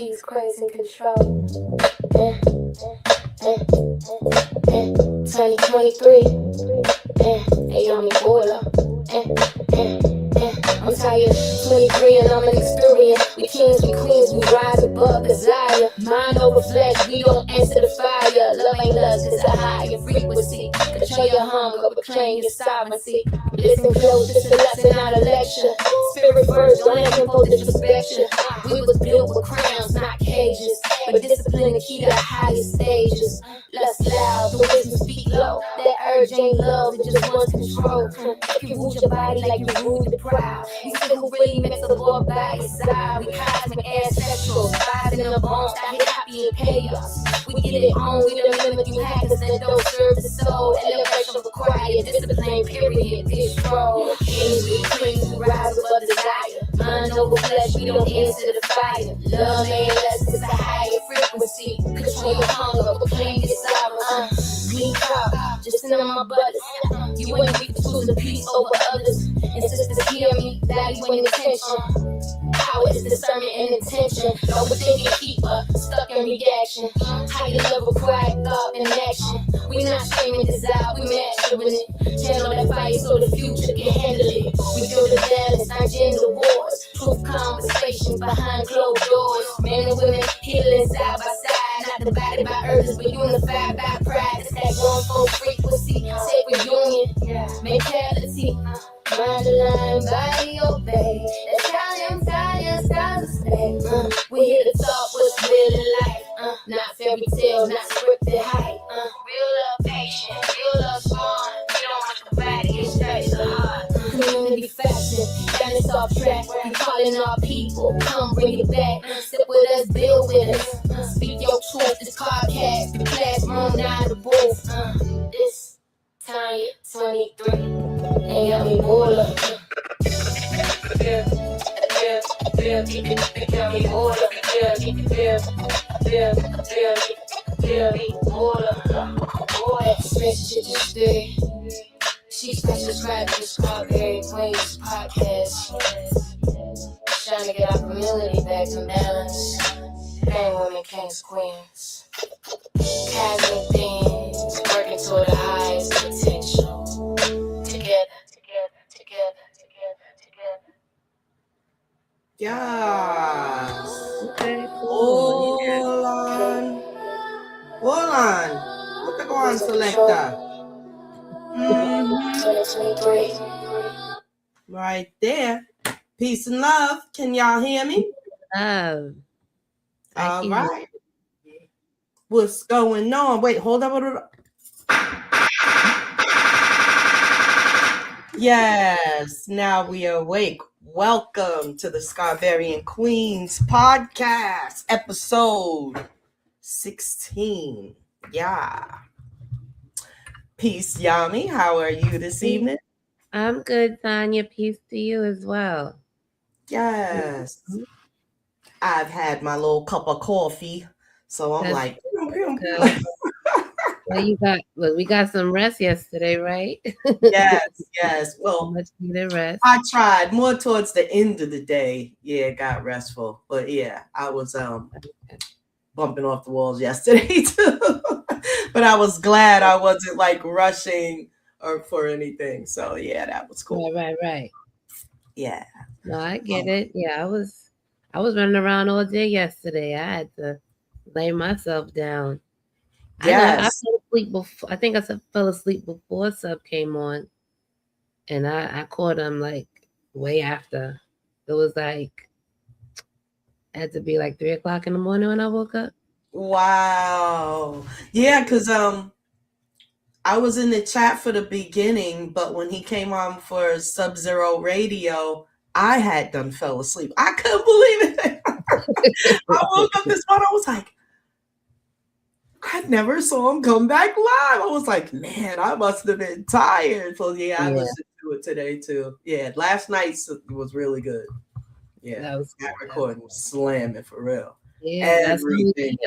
she's crazy control. 2023. Hey, Yammi Bulah. I'm tired, 23 and I'm an experience. We kings, we queens, we rise above desire. Mind over flesh, we don't answer the fire. Love ain't lust, it's a higher frequency. Control your hunger, reclaim your sovereignty. Listen close, this is a lesson, not a lecture. Spirit first, don't let them hold disrespect you. We was built with crowns, not cages. But discipline the key to the highest stages. Lust loud, the wisdom speak low. That urge ain't love, it just wants control. You rule your body like you rule the proud. You see who really makes the Lord by your side. We cosmic ancestral, vibes in the bones, I hit happy and chaos. We get it on, we don't limit you hackers that don't serve the soul. Elevation required, discipline, period, destroy. Kings, we queens, we rise above desire. Mind over flesh, we don't answer the fire. Love ain't less, it's a higher frequency. Control your hunger, proclaim your sovereignty. Me cop, just send on my butters. You ain't weak for choosing peace over others. And sisters hear me, value and attention. Power is discernment and intention. Overthinking keeper, stuck in reaction. Higher level, quiet thought and action. We not shaming desire, we mastering it. Channel that fire so the future can handle it. We build a balance, not gender wars. Truth conversations behind closed doors. Men and women healing side by side. Not divided by urges, but unified by pride. It's that going for frequency, sacred union, mentality. Mind the line, body obey. That's how them styles stay. We here to talk what's real in life. Not fairy tale, not scripted hype. Real love patient, real love smart. We don't want the body, it's straight to the heart. Community fashion, down this off track. We calling our people, come bring it back. Sit with us, build with us. Speak your truth, this podcast, the classroom, now the booth. This Tonya 23, and Yammi Bulah. Yammi Bulah. She's subscribed to the Scarberian Queens podcast. Trying to get our community back in balance. Men, women, kings, queens. Cosmic beings, working toward the highest potential. Together. Yes. Okay, cool. Hold on. What the go on, selector? 2023. Right there. Peace and love. Can y'all hear me? Love. All right. What's going on? Wait, hold up. Yes, now we are awake. Welcome to the Scarberian Queens podcast, episode 16. Yeah. Peace, Yammi. How are you this evening? I'm good, Tonya. Peace to you as well. Yes. I've had my little cup of coffee, so I'm like, well, we got some rest yesterday, right? Yes. Well, much needed rest. I tried more towards the end of the day. Yeah, it got restful, but yeah, I was bumping off the walls yesterday too. But I was glad I wasn't like rushing or for anything. So yeah, that was cool. Right. Yeah. No, I get it. Yeah, I was running around all day yesterday. I had to lay myself down. Yes. I fell asleep before. I think I fell asleep before Sub came on, and I caught him like way after. It was like had to be like 3 o'clock in the morning when I woke up. Wow. Yeah, because I was in the chat for the beginning, but when he came on for Sub-Zero Radio, I had done fell asleep. I couldn't believe it. I woke up this morning, I was like, I never saw him come back live. I was like, man, I must have been tired. So yeah, I listened to it today too. Yeah, last night was really good. Yeah, that recording was slamming for real. Yeah, everything.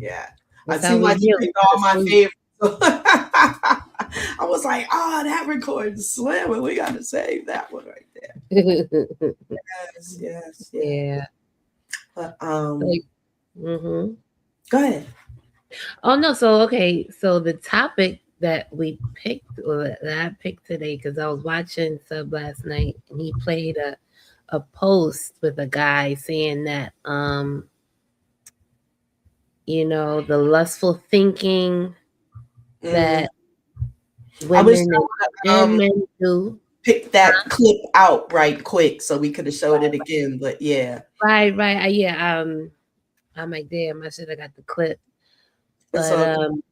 Yeah. That's I see why you picked all my favorites. I was like, that recording's slamming. We got to save that one right there. Yes. Yeah. But Like, mm-hmm. Go ahead. Oh no, so okay, so the topic that we picked, or that I picked today, because I was watching Sub last night, and he played a post with a guy saying that the lustful thinking that I wish women I and men do. picked that clip out right quick so we could have showed it again. But yeah, Right. Yeah. I'm like, damn, I should have got the clip. it's But okay.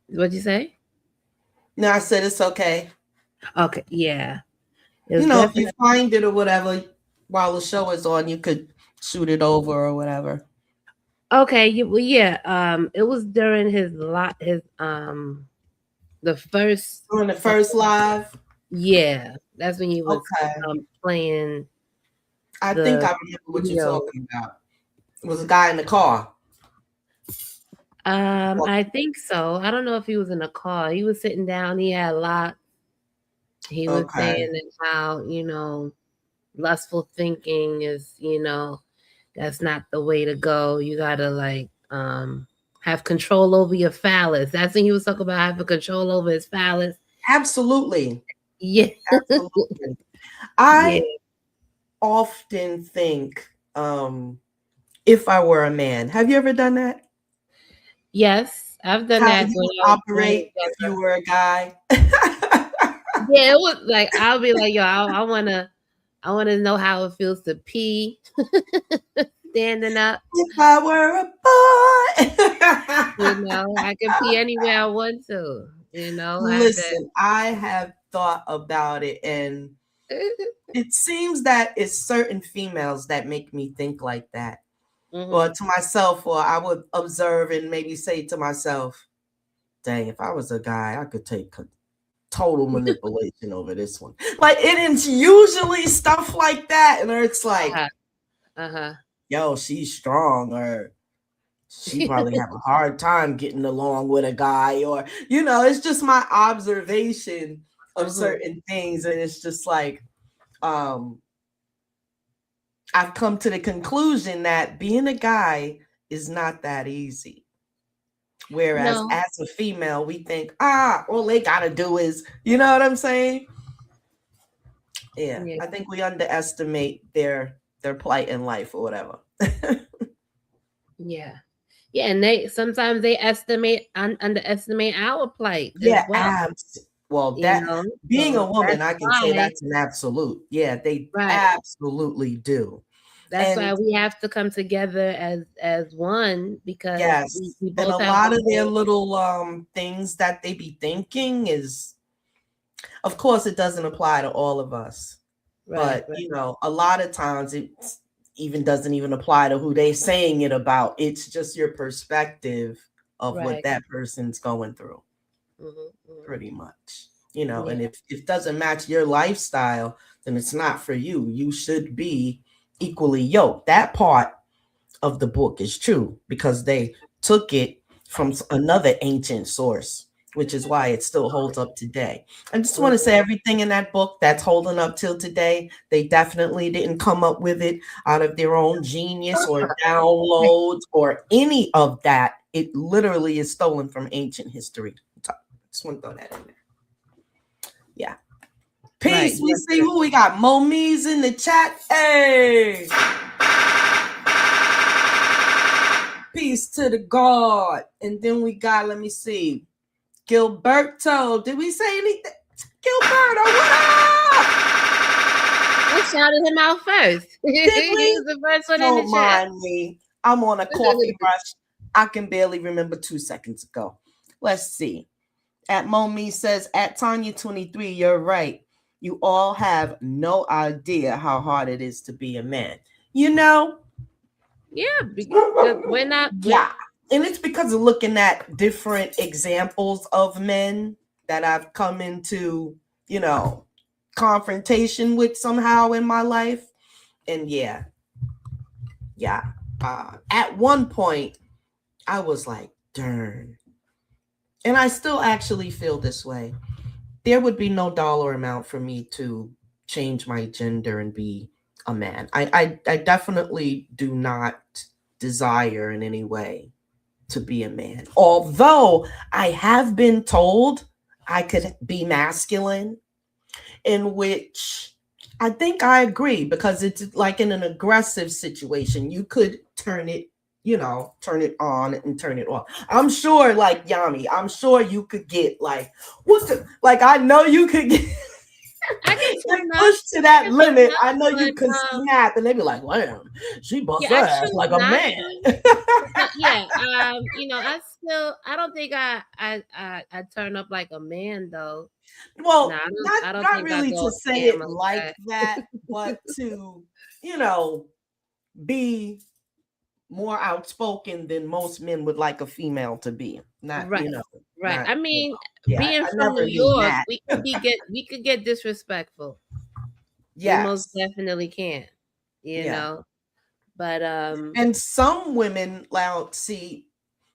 what'd you say? No, I said it's okay. Okay, yeah. It was You know, if you definitely find it or whatever while the show is on, you could shoot it over or whatever. okay. Well, yeah. It was during the first. On the first live. Yeah, that's when he was Okay. playing I think the I remember what you're video. talking about. It was a guy in the car. I think so. I don't know if he was in a car. He was sitting down. He had a lot. He was Okay. saying that how lustful thinking is that's not the way to go. You gotta like have control over your phallus. That's when he was talking about having control over his phallus. Absolutely. Yeah. Absolutely. Yeah. I often think if I were a man. Have you ever done that? Yes, I've done How that you when would I was operate if you were a guy? yeah, it was like I'll be like, yo, I wanna know how it feels to pee standing up. If I were a boy. I can pee anywhere I want to. I have that. Listen, I have thought about it, and it seems that it's certain females that make me think like that. Or to myself, or I would observe and maybe say to myself, dang, if I was a guy, I could take total manipulation over this one. Like, it is usually stuff like that, and it's like, yo, she's strong, or she probably have a hard time getting along with a guy, or it's just my observation of certain things, and it's just like I've come to the conclusion that being a guy is not that easy. Whereas No. as a female, we think, all they gotta do is, you know what I'm saying? Yeah. I think we underestimate their plight in life or whatever. Yeah, and sometimes they underestimate our plight Yeah, as well. Well, that being so a woman, that's I can say why, that's an absolute. Yeah, they right. absolutely do. That's why we have to come together as one, because yes, we and both a have lot of their little things that they be thinking is, of course, it doesn't apply to all of us, but a lot of times it even doesn't even apply to who they saying it about. It's just your perspective of what that person's going through, pretty much. And if it doesn't match your lifestyle, then it's not for you. You should be equally yoked. That part of the book is true because they took it from another ancient source, which is why it still holds up today. I just want to say everything in that book that's holding up till today, they definitely didn't come up with it out of their own genius or downloads or any of that. It literally is stolen from ancient history. Just want to throw that in there. Yeah. Peace. We see who we got. Momi's in the chat. Hey. Peace to the God. And then we got, let me see, Gilberto. Did we say anything? Gilberto, what up? We shouted him out first. Did we? He was the first one Don't in the chat. mind me. I'm on a coffee rush. I can barely remember 2 seconds ago. Let's see. At Momi says, at Tonya 23, you're right. You all have no idea how hard it is to be a man. Yeah, because we're not. Yeah. And it's because of looking at different examples of men that I've come into, confrontation with somehow in my life. And yeah. At one point, I was like, darn. And I still actually feel this way. There would be no dollar amount for me to change my gender and be a man. I definitely do not desire in any way to be a man. Although I have been told I could be masculine, in which I think I agree, because it's like in an aggressive situation, you could turn it, turn it on and turn it off. I'm sure, like Yami, I'm sure you could get like, like I know you could get I can turn up. pushed to that limit. up, I know you but, could snap, and they be like, "Wow, she bust her I ass choose like a not man." to. But yeah, I don't think I turn up like a man though. No, Well, I don't not think I really go to say ham it like like that. that, but to you know be more outspoken than most men would like a female to be. Not Right, right. not I mean, yeah. being I from never New mean York, that. we could get disrespectful. We most Yes, definitely can, you yeah. know. But And some women, loud, see,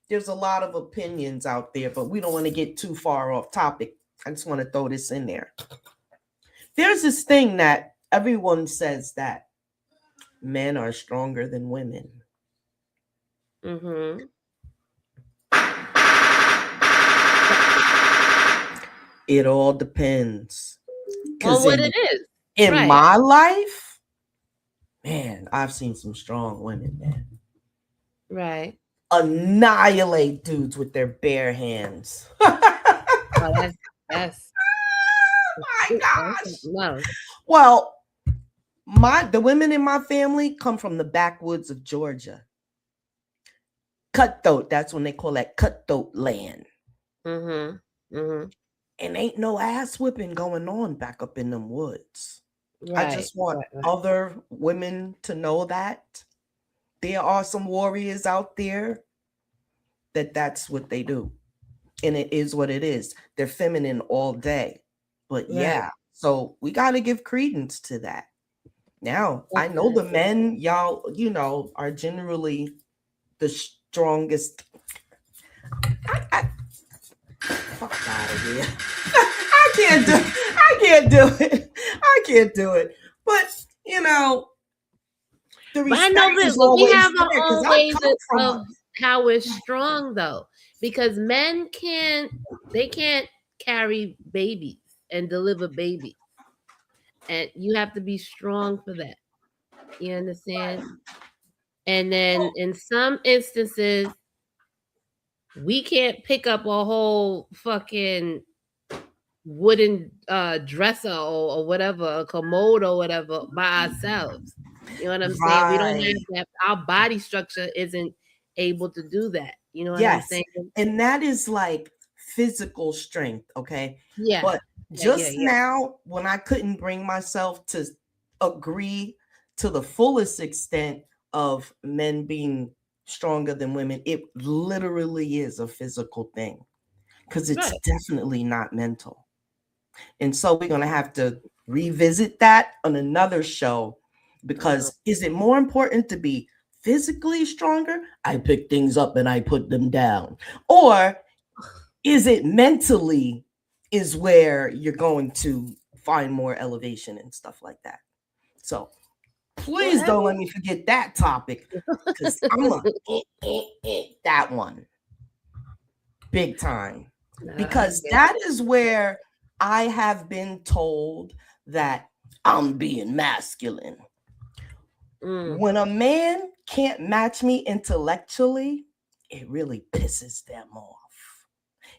there's a lot of opinions out there, but we don't want to get too far off topic. I just want to throw this in there. There's this thing that everyone says that men are stronger than women. mm-hmm. It all depends. On Because what it is. in Right. my life, man, I've seen some strong women, man. Right. Annihilate dudes with their bare hands. Oh, that's My gosh. no. Well, the women in my family come from the backwoods of Georgia. Cutthroat, that's when they call that cutthroat land. Mm-hmm. Mm-hmm. And ain't no ass whipping going on back up in them woods. Right. I just want right. other women to know that there are some warriors out there that's what they do. And it is what it is. They're feminine all day. But yeah, so we got to give credence to that. Now, I know the men, y'all, are generally the strongest. Fuck out of here. I can't do it. I can't do it. But, the But I respect know is that we always have there, our 'cause own I ways come from of how we're strong though, because men can't carry babies and deliver babies, and you have to be strong for that. You understand? And then in some instances, we can't pick up a whole fucking wooden dresser or whatever, a commode or whatever by ourselves. You know what I'm saying? We don't have that. Our body structure isn't able to do that. You know what I'm saying? And that is like physical strength, okay? Yeah. But just now, when I couldn't bring myself to agree to the fullest extent of men being stronger than women, it literally is a physical thing, because it's definitely not mental. And so we're going to have to revisit that on another show, because is it more important to be physically stronger? I pick things up and I put them down. Or is it mentally is where you're going to find more elevation and stuff like that? So please don't let me forget that topic, because I'm going to that one big time. Because that is where I have been told that I'm being masculine. When a man can't match me intellectually, it really pisses them off.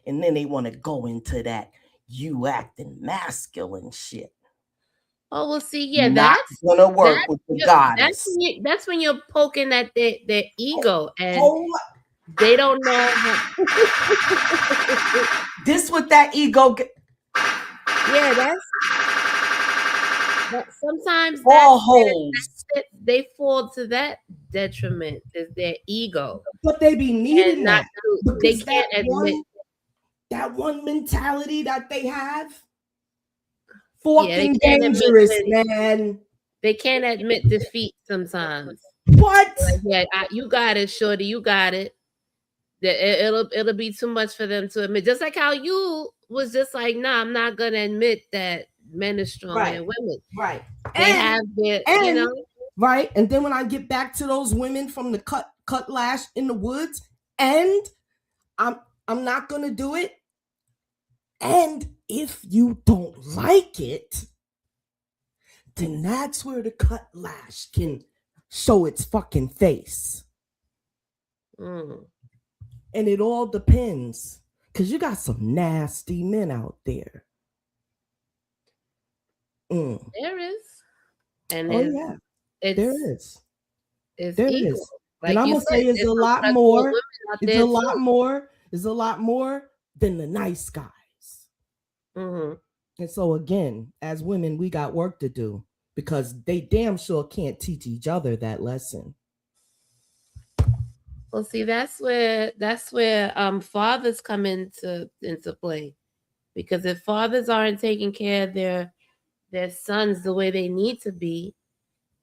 And then they want to go into that you acting masculine shit. Oh, well, see, yeah, not that's gonna work with the goddess. That's when you're poking at their ego, and they don't know how. This with that ego. Yeah, but sometimes all holes. They fall to that detriment, is their ego. But they be needing that. They can't admit that one mentality that they have. Fucking dangerous, man. They can't admit defeat sometimes. What? Like, you got it, shorty. You got it. It'll be too much for them to admit. Just like how you was just like, nah, I'm not gonna admit that Men are stronger Right. than women. Right. They have their, you know. Right. And then when I get back to those women from the cutlash in the woods, and I'm not gonna do it. And if you don't like it, then that's where the cutlash can show its fucking face. Mm. And it all depends. Because you got some nasty men out there. There is. And there is. It's there equal. is. Like and I'm you gonna said, say it's a lot more. It's a lot too. more. It's a lot more than the nice guys. Mm-hmm. And so again, as women, we got work to do because they damn sure can't teach each other that lesson. Well, see, that's where fathers come into play, because if fathers aren't taking care of their sons the way they need to be,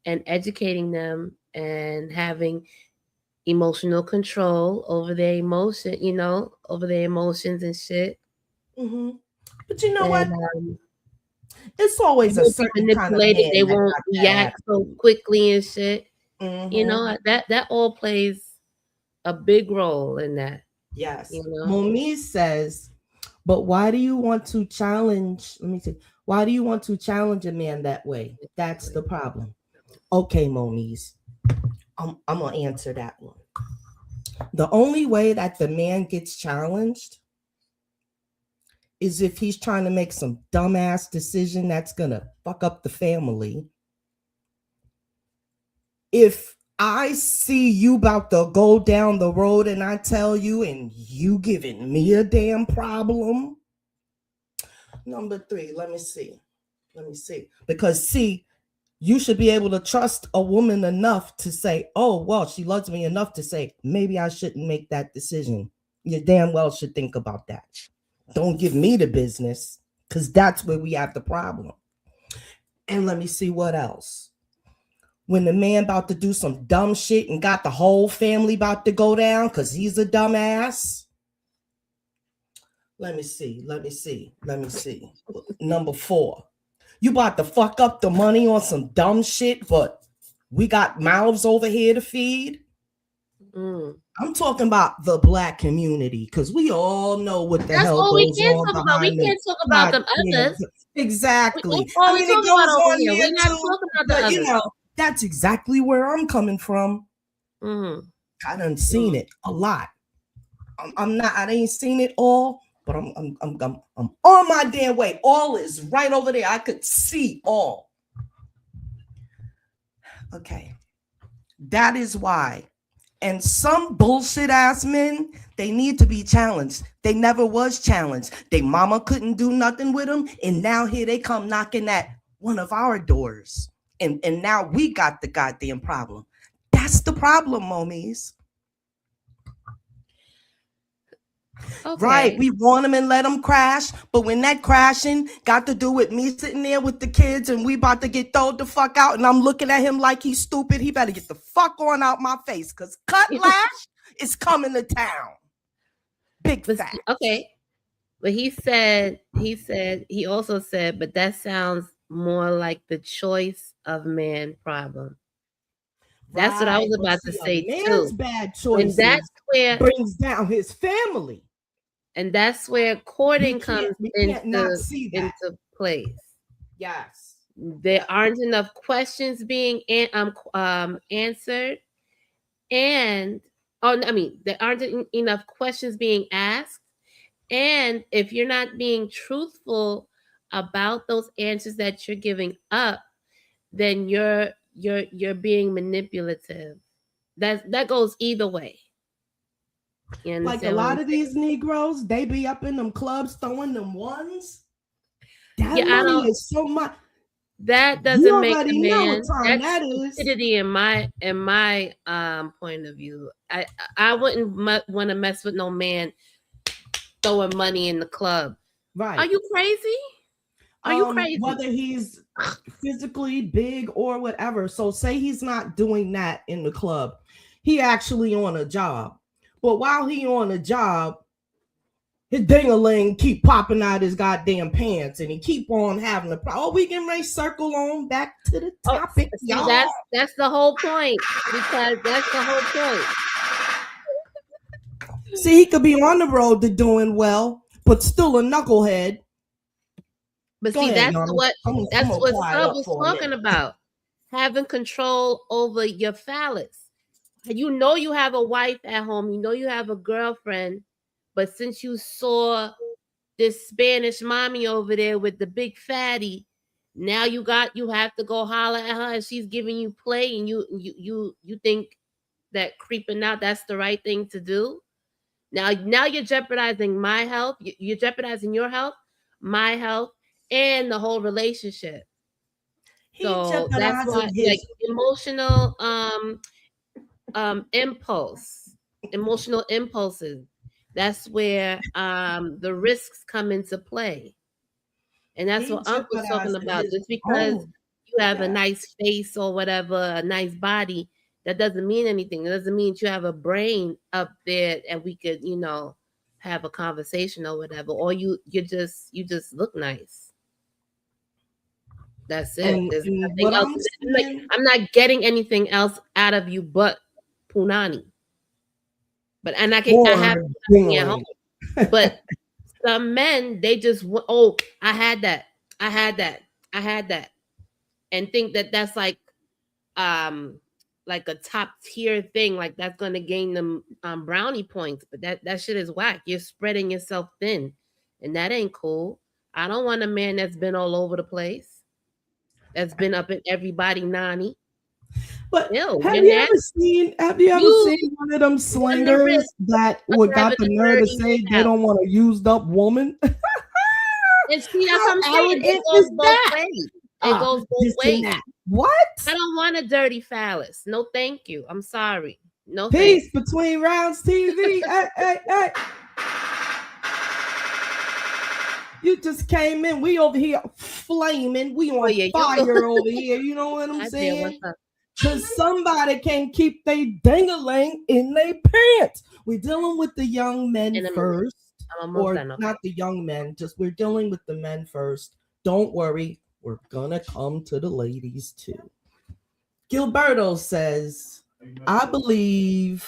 and educating them and having emotional control over their over their emotions and shit. Mm-hmm. But you know what? It's always a certain kind of man they won't react so quickly and shit. Mm-hmm. You know, that all plays a big role in that. Yes. You know? Momi says, but why do you want to challenge? Let me see. Why do you want to challenge a man that way? That's the problem. Okay, Momis. I'm gonna answer that one. The only way that the man gets challenged is if he's trying to make some dumbass decision that's gonna fuck up the family. If I see you about to go down the road and I tell you and you giving me a damn problem. Number 3, let me see. Because see, you should be able to trust a woman enough to say, oh, well, she loves me enough to say, maybe I shouldn't make that decision. You damn well should think about that. Don't give me the business, because that's where we have the problem. And let me see what else. When the man about to do some dumb shit and got the whole family about to go down because he's a dumbass. Let me see. Number 4. You about to fuck up the money on some dumb shit, but we got mouths over here to feed. I'm talking about the Black community, because we all know what the hell goes on behind them. We can't talk about them others. Exactly. I mean, it goes on here. We're not talking about the others. You know, that's exactly where I'm coming from. I done seen it a lot. I ain't seen it all, but I'm on my damn way. All is right over there. I could see all. Okay. That is why. And some bullshit ass men, they need to be challenged. They never was challenged. They mama couldn't do nothing with them. And now here they come knocking at one of our doors. And now we got the goddamn problem. That's the problem, momies. Okay. Right, we want them and let them crash, but when that crashing got to do with me sitting there with the kids and we about to get thrown the fuck out and I'm looking at him like he's stupid, he better get the fuck on out my face, because Cutlash is coming to town. Big fact. Okay, but he also said, but that sounds more like the choice of man problem. That's what I was about to say too. Man's bad choices, and that's where brings down his family. And that's where courting comes into place. Yes. There aren't enough questions being answered. There aren't enough questions being asked. And if you're not being truthful about those answers that you're giving up, then you're being manipulative. That goes either way. Like a lot of these Negroes, they be up in them clubs throwing them ones. That money is so much. That doesn't make a man. That is stupidity in my point of view. I wouldn't want to mess with no man throwing money in the club. Right? Are you crazy? Are you crazy? Whether he's physically big or whatever. So say he's not doing that in the club. He actually on a job. But while he on a job, his ding-a-ling keep popping out his goddamn pants, and he keep on having a problem. Oh, we can circle on back to the topic, see, y'all. that's the whole point, because that's the whole point. See, he could be on the road to doing well, but still a knucklehead. But Go see, ahead, that's Yammi. what I'm gonna Sub quiet up was for a talking minute. about. Having control over your phallus. You know you have a wife at home, you know you have a girlfriend, but since you saw this Spanish mommy over there with the big fatty, now you have to go holler at her, and she's giving you play, and you think that creeping out, that's the right thing to do. Now you're jeopardizing my health. You're jeopardizing your health, my health, and the whole relationship. He So that's why, jeopardizing like, his emotional emotional impulses. That's where the risks come into play. And that's he what Unc was talking jeopardizing about. his Just because own. you have a Yeah. nice face or whatever, a nice body, that doesn't mean anything. It doesn't mean you have a brain up there and we could, have a conversation or whatever. Or you just look nice. That's it. And There's nothing what else. I'm Like, saying, I'm not getting anything else out of you but punani. But I have or punani at home. ding-a-ling. But some men, they just I had that, I had that, and think that that's like a top tier thing, like that's gonna gain them brownie points. But that shit is whack. You're spreading yourself thin, and that ain't cool. I don't want a man that's been all over the place, that's been up in everybody nanny. But Ew, have you're you nasty. ever seen one of them run the slingers risk that of would got having the a nerve to dirty say they house. don't want a used up woman? And see, that's How what I'm saying. It arrogant goes is both that? ways. It goes both This and ways. that. What? I don't want a dirty phallus. No, thank you. I'm sorry. No, Peace thanks. between rounds TV. Hey. You just came in. We over here flaming. We on yeah, fire over here. You know what I'm I did. saying? What's up? Because somebody can't keep their ding-a-ling in their pants. We're dealing with the young men In a minute. first. I'm almost Or done. Okay. not the young men, just we're dealing with the men first. Don't worry. We're going to come to the ladies too. Gilberto says, I believe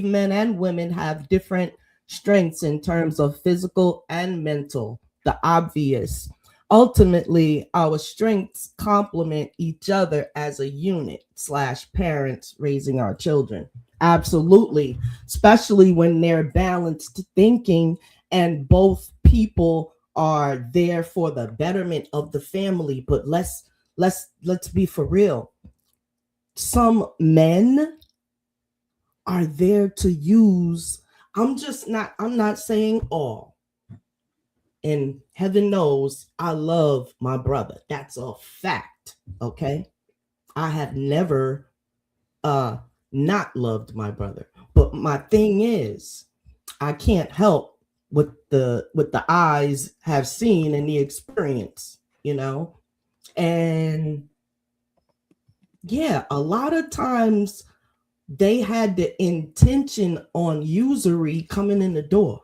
men and women have different strengths in terms of physical and mental, the obvious. Ultimately, our strengths complement each other as a unit / parents raising our children. Absolutely, especially when they're balanced thinking and both people are there for the betterment of the family. But let's be for real. Some men are there to use. I'm not saying all. And heaven knows I love my brother. That's a fact. Okay. I have never not loved my brother. But my thing is, I can't help what the eyes have seen and the experience, And yeah, a lot of times they had the intention on usury coming in the door.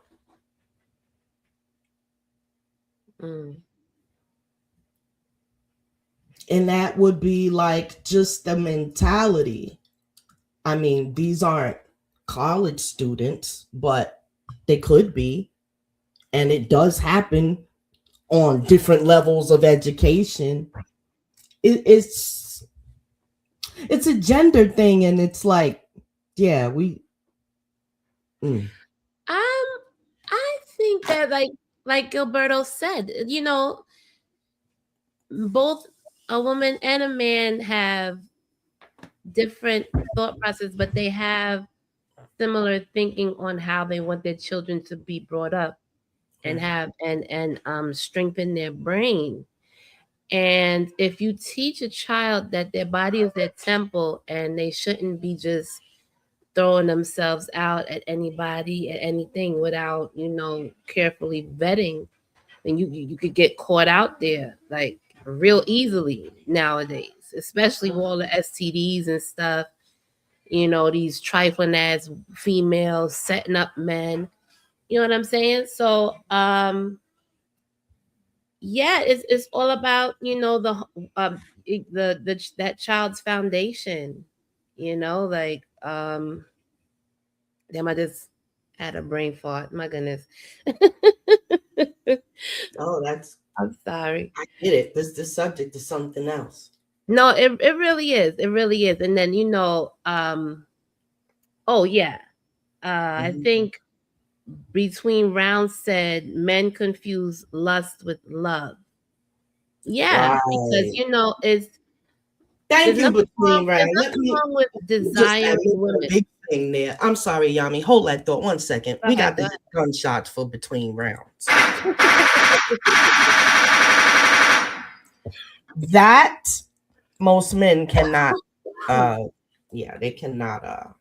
Mm. And that would be like just the mentality. I mean, these aren't college students, but they could be. And it does happen on different levels of education. It's a gender thing, and it's like, yeah, I think that like Gilberto said, both a woman and a man have different thought process, but they have similar thinking on how they want their children to be brought up and have and strengthen their brain. And if you teach a child that their body is their temple and they shouldn't be just throwing themselves out at anybody, at anything without, carefully vetting, then you could get caught out there like real easily nowadays, especially with all the STDs and stuff. These trifling ass females setting up men. You know what I'm saying? So yeah, it's all about, you know, that child's foundation. You know, like damn, I just had a brain fart. My goodness. Oh, that's I'm sorry. I get it. This subject is something else. No, it really is. It really is. And then, you know, oh yeah. I Mhm. think between rounds said men confuse lust with love. Yeah, because Right. you know, Thank you, between there's round. Let nothing me wrong with you just desiring admit a women. big thing there. I'm sorry, Yami. Hold that thought 1 second. Go We ahead, got go the gunshots for between rounds. ahead. That most men cannot yeah, they cannot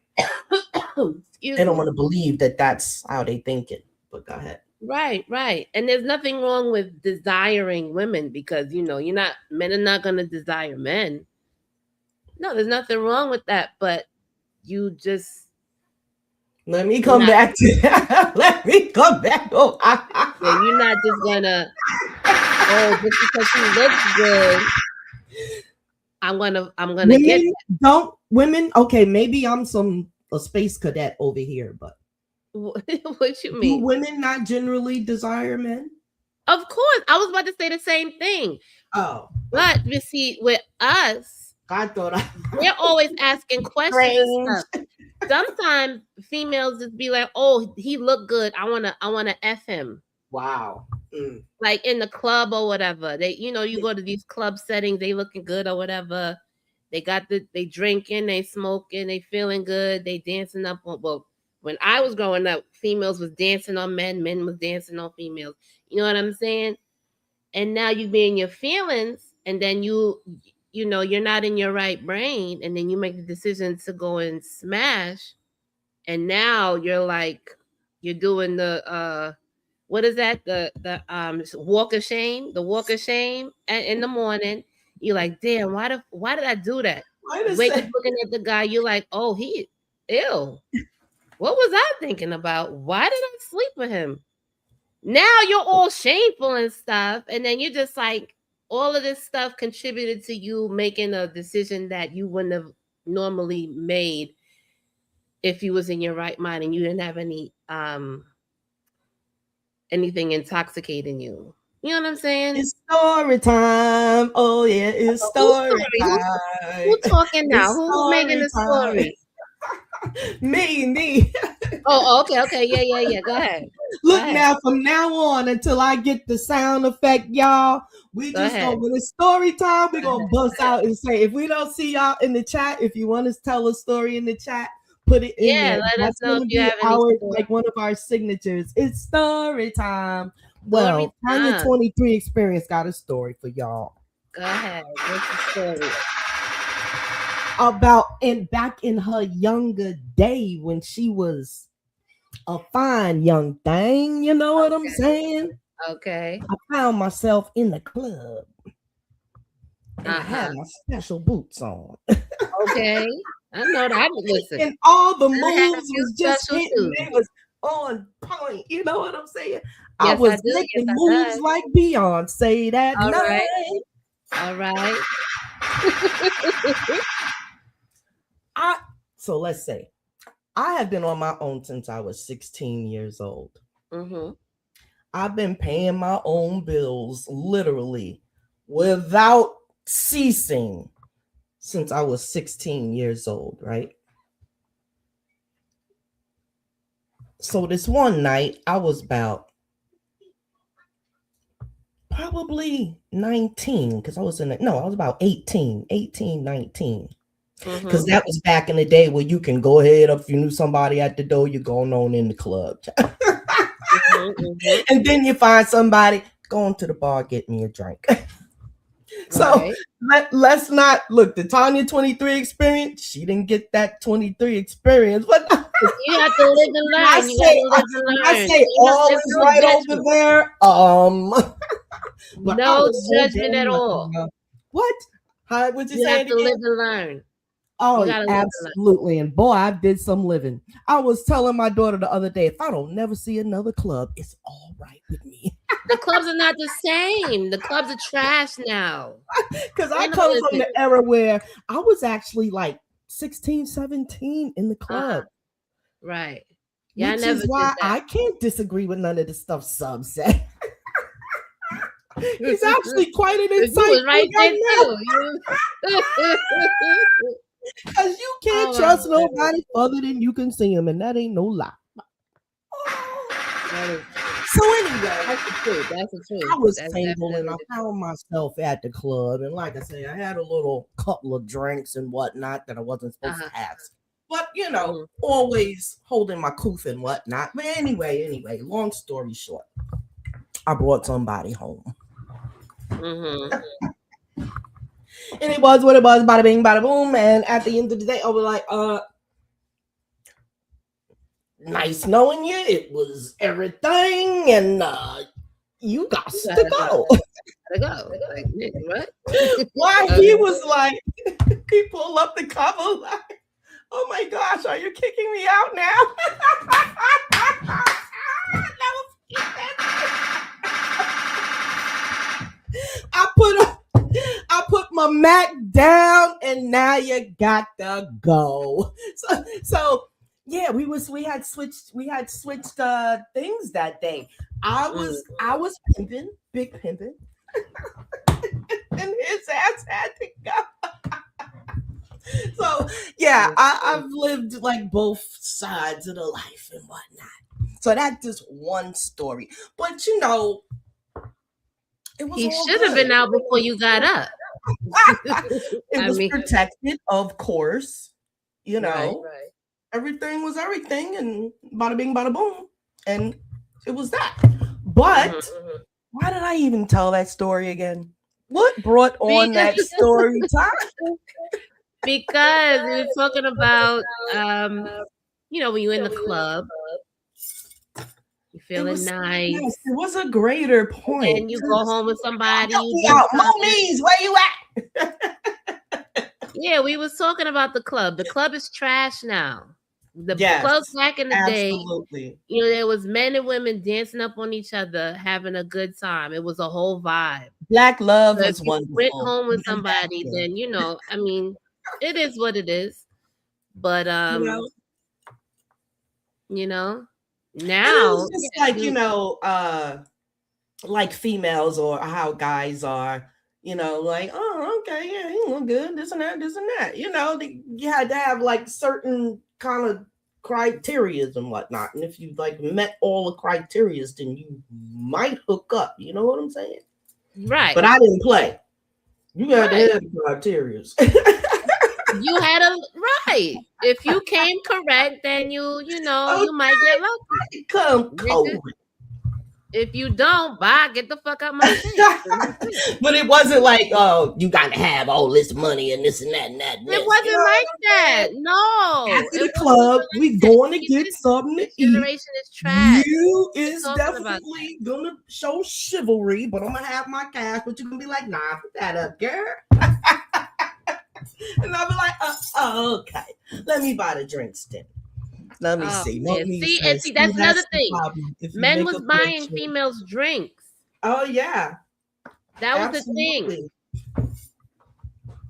Excuse they don't me. want to believe that that's how they think it. But go ahead. Right, right. And there's nothing wrong with desiring women because you know, men are not gonna desire men. No, there's nothing wrong with that, but you just Let me you're come not back to that. Let me come back. Oh, yeah, you're not just gonna just because he looks good, I'm gonna get women don't women. Okay, maybe I'm a space cadet over here, but that. What you do mean? women not generally desire men? Of course, I was about to say the same thing. Oh, But you see, with us, I thought I they're always asking questions and strange. stuff. Sometimes females just be like, "Oh, he look good. I wanna f him." Wow. Like in the club or whatever. You go to these club settings, they looking good or whatever. They drinking, they smoking, they feeling good, they dancing up on. Well, when I was growing up, females was dancing on men, men was dancing on females. You know what I'm saying? And now you be in your feelings, and then you're not in your right brain, and then you make the decision to go and smash, and now you're like you're doing the what is that, the walk of shame, in the morning. You're like, damn, why did I do that? Wait You a wake up second. looking at the guy, you're like, oh, he ill. What was I thinking about? Why did I sleep with him? Now you're all shameful and stuff, and then you're just like, all of this stuff contributed to you making a decision that you wouldn't have normally made if you was in your right mind and you didn't have anything intoxicating you. You know what I'm saying? It's story time. Oh yeah, it's Who's story story? Who time. talking now? It's Who's making story the time. story? Me. Oh, okay, okay, yeah. Go ahead. Go Look ahead. now, from now on until I get the sound effect, y'all, we Go just ahead. gonna, when it's story time, we're Go gonna ahead. bust out and say, if we don't see y'all in the chat, if you want to tell a story in the chat, put it in Yeah, there. let us That's know if gonna you be have any story. like one of our signatures. It's story time. Story Well, Tonya time. 23 Experience got a story for y'all Go ahead. What's the story? about, and back in her younger day when she was a fine young thing, you know what I'm saying? Okay. I found myself in the club and I Uh-huh. had my special boots on. Okay. I know that. Listen, And all the I had a moves few was just special hitting. shoes. They was on point. You know what I'm saying? I Yes, I was do. Yes, making I moves does. like Beyonce that All right. night. All right. So let's say I have been on my own since I was 16 years old. Mm-hmm. I've been paying my own bills literally without ceasing since I was 16 years old, right? So this one night, I was about probably 19 because I was I was about 18, 19. Because Mm-hmm. that was back in the day where you can go ahead if you knew somebody at the door, you're going on in the club. Mm-hmm. And then you find somebody going to the bar, get me a drink. So Right. let's not look, the Tonya 23 experience, she didn't get that 23 experience. But You have to live and learn. You gotta live and when I learn. say all There's is no right over judgment. there, but I No was so judgment damn at young. all. What? What you You have saying to live again? and learn. Oh, You gotta live the life. absolutely. And boy, I did some living. I was telling my daughter the other day, if I don't never see another club, it's all right with me. The clubs are not the same. The clubs are trash now. Because I come from the era where I was actually like 16, 17 in the club. Right. Yeah, Which I never is why did that. I can't disagree with none of the stuff Sub said. He's actually quite an insightful right young there too. Because you can't trust nobody other than you can see him, and that ain't no lie. So anyway, that's the truth. That's the truth. I was That's single and I definitely found myself at the club, and like I say, I had a little couple of drinks and whatnot that I wasn't supposed to have. But you know, always holding my couth and whatnot. But anyway, long story short, I brought somebody home. And it was what it was, bada bing, bada boom. And at the end of the day, I was like, nice knowing you. It was everything, and you got to go. Like, what? Why he was like, he pulled up the cover like, oh my gosh, are you kicking me out now? I put my Mac down, and now you got to go. So yeah, we had switched things that day. I was pimping, big pimping, and his ass had to go. So yeah, I've lived like both sides of the life and whatnot. So that's just one story. But you know, he should have been out before you got up. It was protected, of course. You know, right. Everything was everything, and bada bing, bada boom, and it was that. But why did I even tell that story again? What brought on that story time? Because we were talking about, you know, when you're in the club, you're feeling nice. Yes, it was a greater point. And you go home with somebody. Momies, where you at? Yeah, we was talking about the club. The club is trash now. The clubs back in the day, you know, there was men and women dancing up on each other, having a good time. It was a whole vibe. Black love so was wonderful. If you went home with somebody, then, you know, I mean, it is what it is. But, you know, now. It's just like, you know, like females or how guys are. You know, like, oh, okay, yeah, he look good, this and that. You know, you had to have like certain kind of criterias and whatnot. And if you like met all the criterias, then you might hook up. You know what I'm saying? Right. But I didn't play. You had to have the criterias. You had a right. If you came correct, then you know, you might get lucky. Come cold. If you don't, bye, get the fuck out my face. But it wasn't like, oh, you got to have all this money and this and that and that. And it wasn't like that. No. After the club, we going to get something to eat. Generation is trash. You is definitely going to show chivalry, but I'm going to have my cash, but you're going to be like, nah, put that up, girl. And I'll be like, okay, let me buy the drinks then. Let me see. See, that's another thing. Men was buying females drinks. Oh, yeah. That was the thing.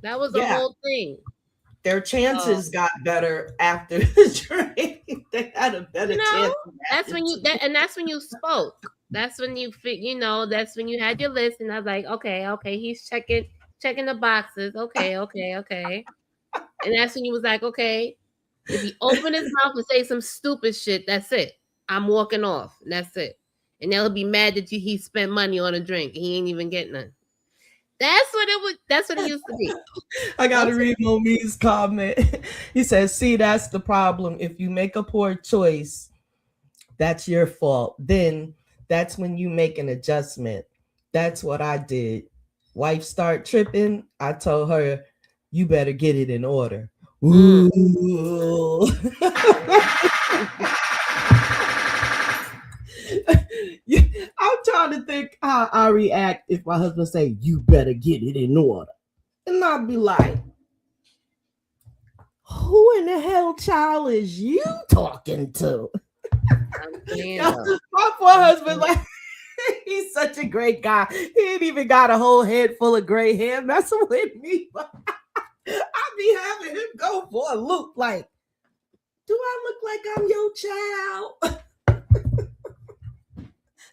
That was the whole thing. Their chances got better after the drink. They had a better chance. That's when you spoke. That's when you that's when you had your list, and I was like, okay, he's checking the boxes. Okay. And that's when you was like, okay. If he open his mouth and say some stupid shit, that's it. I'm walking off. That's it. And they'll be mad that he spent money on a drink. He ain't even getting none. That's what it used to be. I gotta read Momi's comment. He says, see, that's the problem. If you make a poor choice, that's your fault. Then that's when you make an adjustment. That's what I did. Wife start tripping. I told her, you better get it in order. Ooh. I'm trying to think how I react if my husband say, you better get it in order. And I'll be like, Who in the hell child is you talking to? I'm saying though. My poor husband, like, he's such a great guy. He ain't even got a whole head full of gray hair messing with me. I be having him go for a loop. Like, do I look like I'm your child?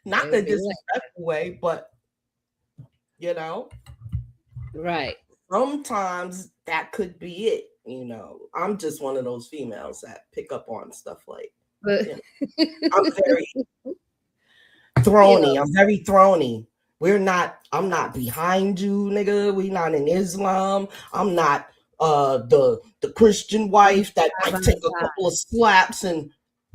Not in a disrespectful way, but you know, right. Sometimes that could be it. You know, I'm just one of those females that pick up on stuff like. You know, I'm very throny. I'm very throny. I'm not behind you, nigga. We not in Islam. I'm not the Christian wife that might take a couple of slaps and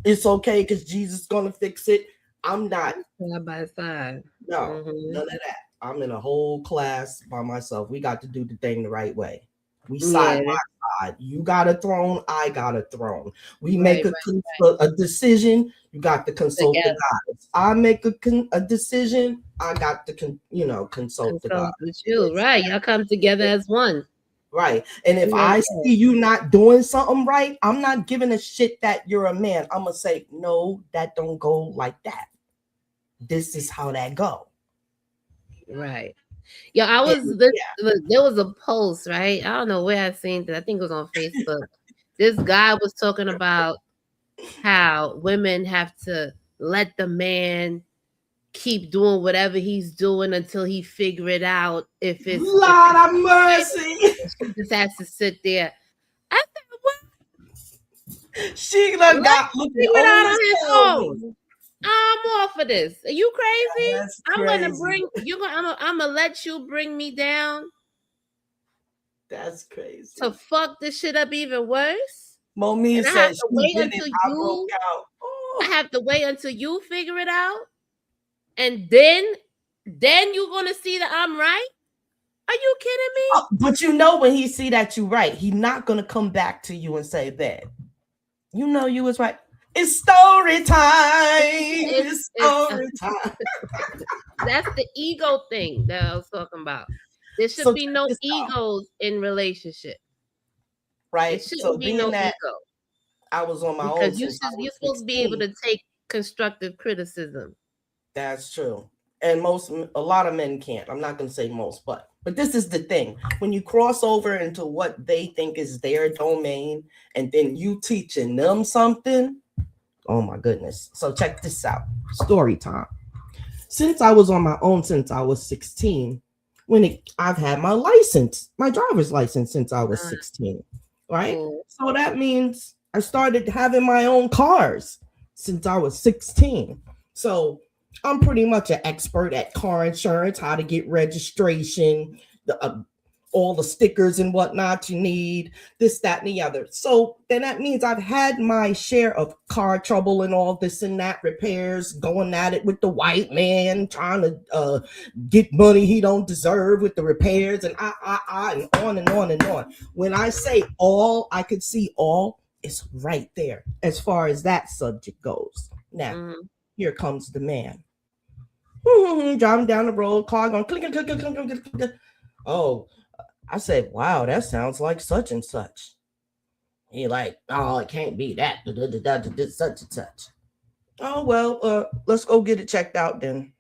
it's okay because Jesus is gonna fix it. I'm not side by side. No, none of that. I'm in a whole class by myself. We got to do the thing the right way. We side by side. You got a throne, I got a throne. We make a decision. You got to consult the gods. I make a decision. I got to consult the gods. With you, right? Y'all come together as one. Right. And if I see you not doing something right, I'm not giving a shit that you're a man. I'm gonna say, no, that don't go like that. This is how that go. Right. Yeah, there was a post, right? I don't know where I seen it. I think it was on Facebook. This guy was talking about how women have to let the man keep doing whatever he's doing until he figure it out. If it's Lord of mercy, she just has to sit there. I said, what? She done got looking on his own. I'm off of this. Are you crazy? I'm gonna let you bring me down. That's crazy. To fuck this shit up even worse. Mommy said I have to wait until you figure it out. And then you're gonna see that I'm right. Are you kidding me? Oh, but you know when he see that you right, he not gonna come back to you and say that. You know you was right. It's story time. It's story time. That's the ego thing that I was talking about. There should be no egos in relationship. Right. It shouldn't be no ego. I was on my own. Because you're supposed to be able to take constructive criticism. That's true. And a lot of men can't. I'm not gonna say most, but this is the thing. When you cross over into what they think is their domain, and then you teaching them something. Oh my goodness. So check this out. Story time. Since I was on my own since I was 16, I've had my license, my driver's license since I was 16. Right? So that means I started having my own cars since I was 16. So I'm pretty much an expert at car insurance, how to get registration, all the stickers and whatnot you need, this, that, and the other. So then that means I've had my share of car trouble and all this and that, repairs, going at it with the white man, trying to get money he don't deserve with the repairs, and and on and on and on. When I say all, I could see all, it's right there as far as that subject goes. Now, here comes the man. Driving down the road, car going click, click, click, click, click, click. Oh, I said, wow, that sounds like such and such. He like, oh, it can't be that. Such and such. Oh, well, let's go get it checked out then.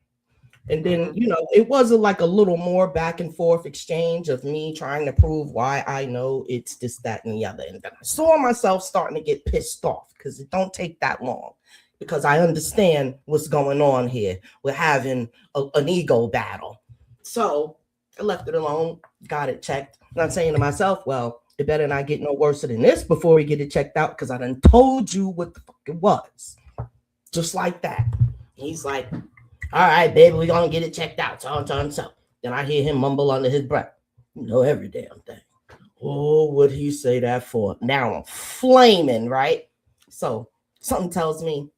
And then, it wasn't like a little more back and forth exchange of me trying to prove why I know it's this, that, and the other. And then I saw myself starting to get pissed off because it don't take that long. Because I understand what's going on here. We're having an ego battle. So I left it alone, got it checked. And I'm saying to myself, well, it better not get no worse than this before we get it checked out, because I done told you what the fuck it was. Just like that. He's like, all right, baby, we're going to get it checked out. So. Then I hear him mumble under his breath. You know every damn thing. Oh, what'd he say that for? Now I'm flaming, right? So something tells me,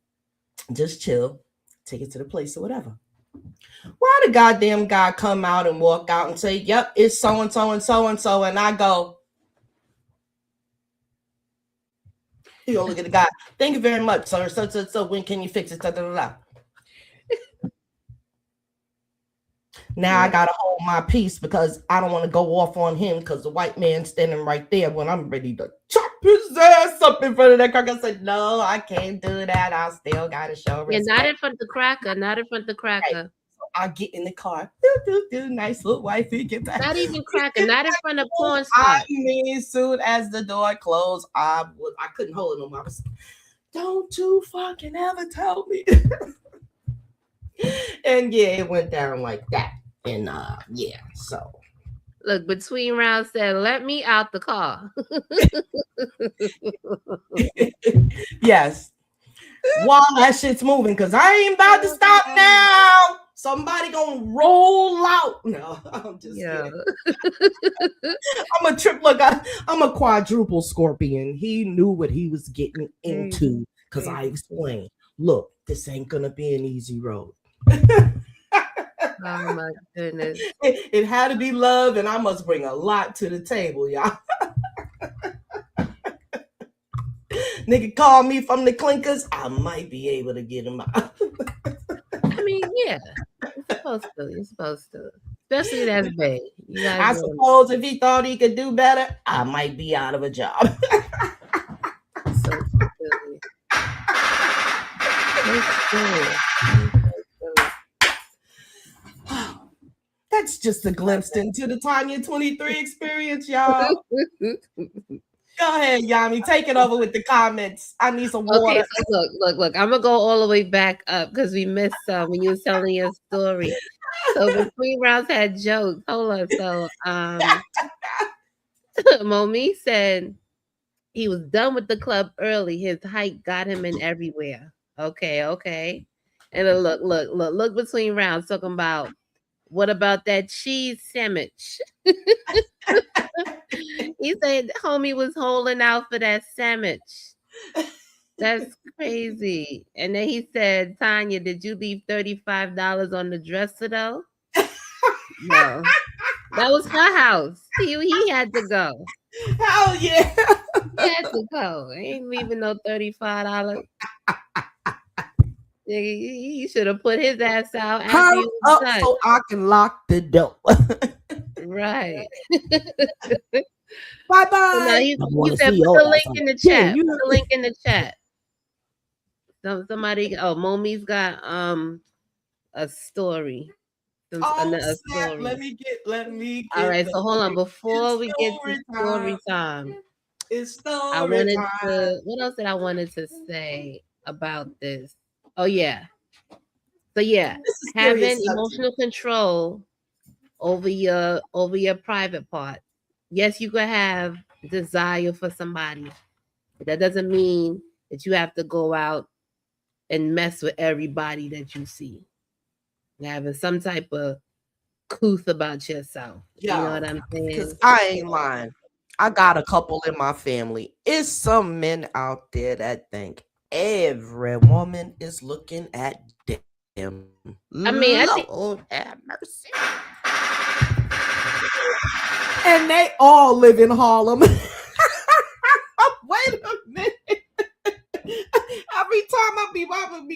just chill, take it to the place or whatever. Why the goddamn guy come out and walk out and say, yep, it's so-and-so and so-and-so, and I go, you gonna look at the guy, thank you very much, sir. So when can you fix it? Now I gotta hold my peace because I don't want to go off on him because the white man's standing right there when I'm ready to chop his ass up in front of that cracker. I said, no, I can't do that. I still gotta show Yeah, respect. not in front of the cracker. Not in front of the cracker. Right. So I get in the car. Nice little wifey. Get back. Not even cracker. Not in front of porn I spot. mean, soon as the door closed, I couldn't hold it no more. I was, don't you fucking ever tell me. And yeah, it went down like that. And yeah, so Look, between rounds said, "Let me out the car." yes. While that shit's moving, because I ain't about to stop now. Somebody gonna roll out. No, I'm just kidding. I'm a trip. Look, I'm a quadruple scorpion. He knew what he was getting into because I explained. Look, this ain't gonna be an easy road. Oh my goodness. It had to be love, and I must bring a lot to the table, y'all. Nigga call me from the clinkers, I might be able to get him out. I mean, yeah. You're supposed to. Especially that's big. I suppose if he thought he could do better, I might be out of a job. So silly. That's just a glimpse into the Tonya 23 experience, y'all. Go ahead, Yammi. Take it over with the comments. I need some water. Okay, so look. I'm gonna go all the way back up because we missed some when you were telling your story. So between rounds had jokes. Hold on. So Momi said he was done with the club early. His height got him in everywhere. Okay. And then look between rounds talking about what about that cheese sandwich? He said homie was holding out for that sandwich. That's crazy. And then he said, Tonya, did you leave $35 on the dresser though? No. That was her house. He had to go. Hell yeah. He had to go. He ain't leaving no $35. He should have put his ass out after he was up done. so I can lock the door. Right. Bye-bye. So now you said put the link in the chat. Put the link in the chat. Somebody, Momi's got a story. Another story. Let me get all right, so hold on. Before we get to story time, it's story time. What else did I wanted to say about this? Oh yeah. So yeah, having emotional control over your private part. Yes, you could have desire for somebody, but that doesn't mean that you have to go out and mess with everybody that you see. Having some type of couth about yourself. Yeah, you know what I'm saying? Because I ain't lying. I got a couple in my family. It's some men out there that think every woman is looking at them. I mean, Lord have mercy. And they all live in Harlem. Wait a minute. Every time I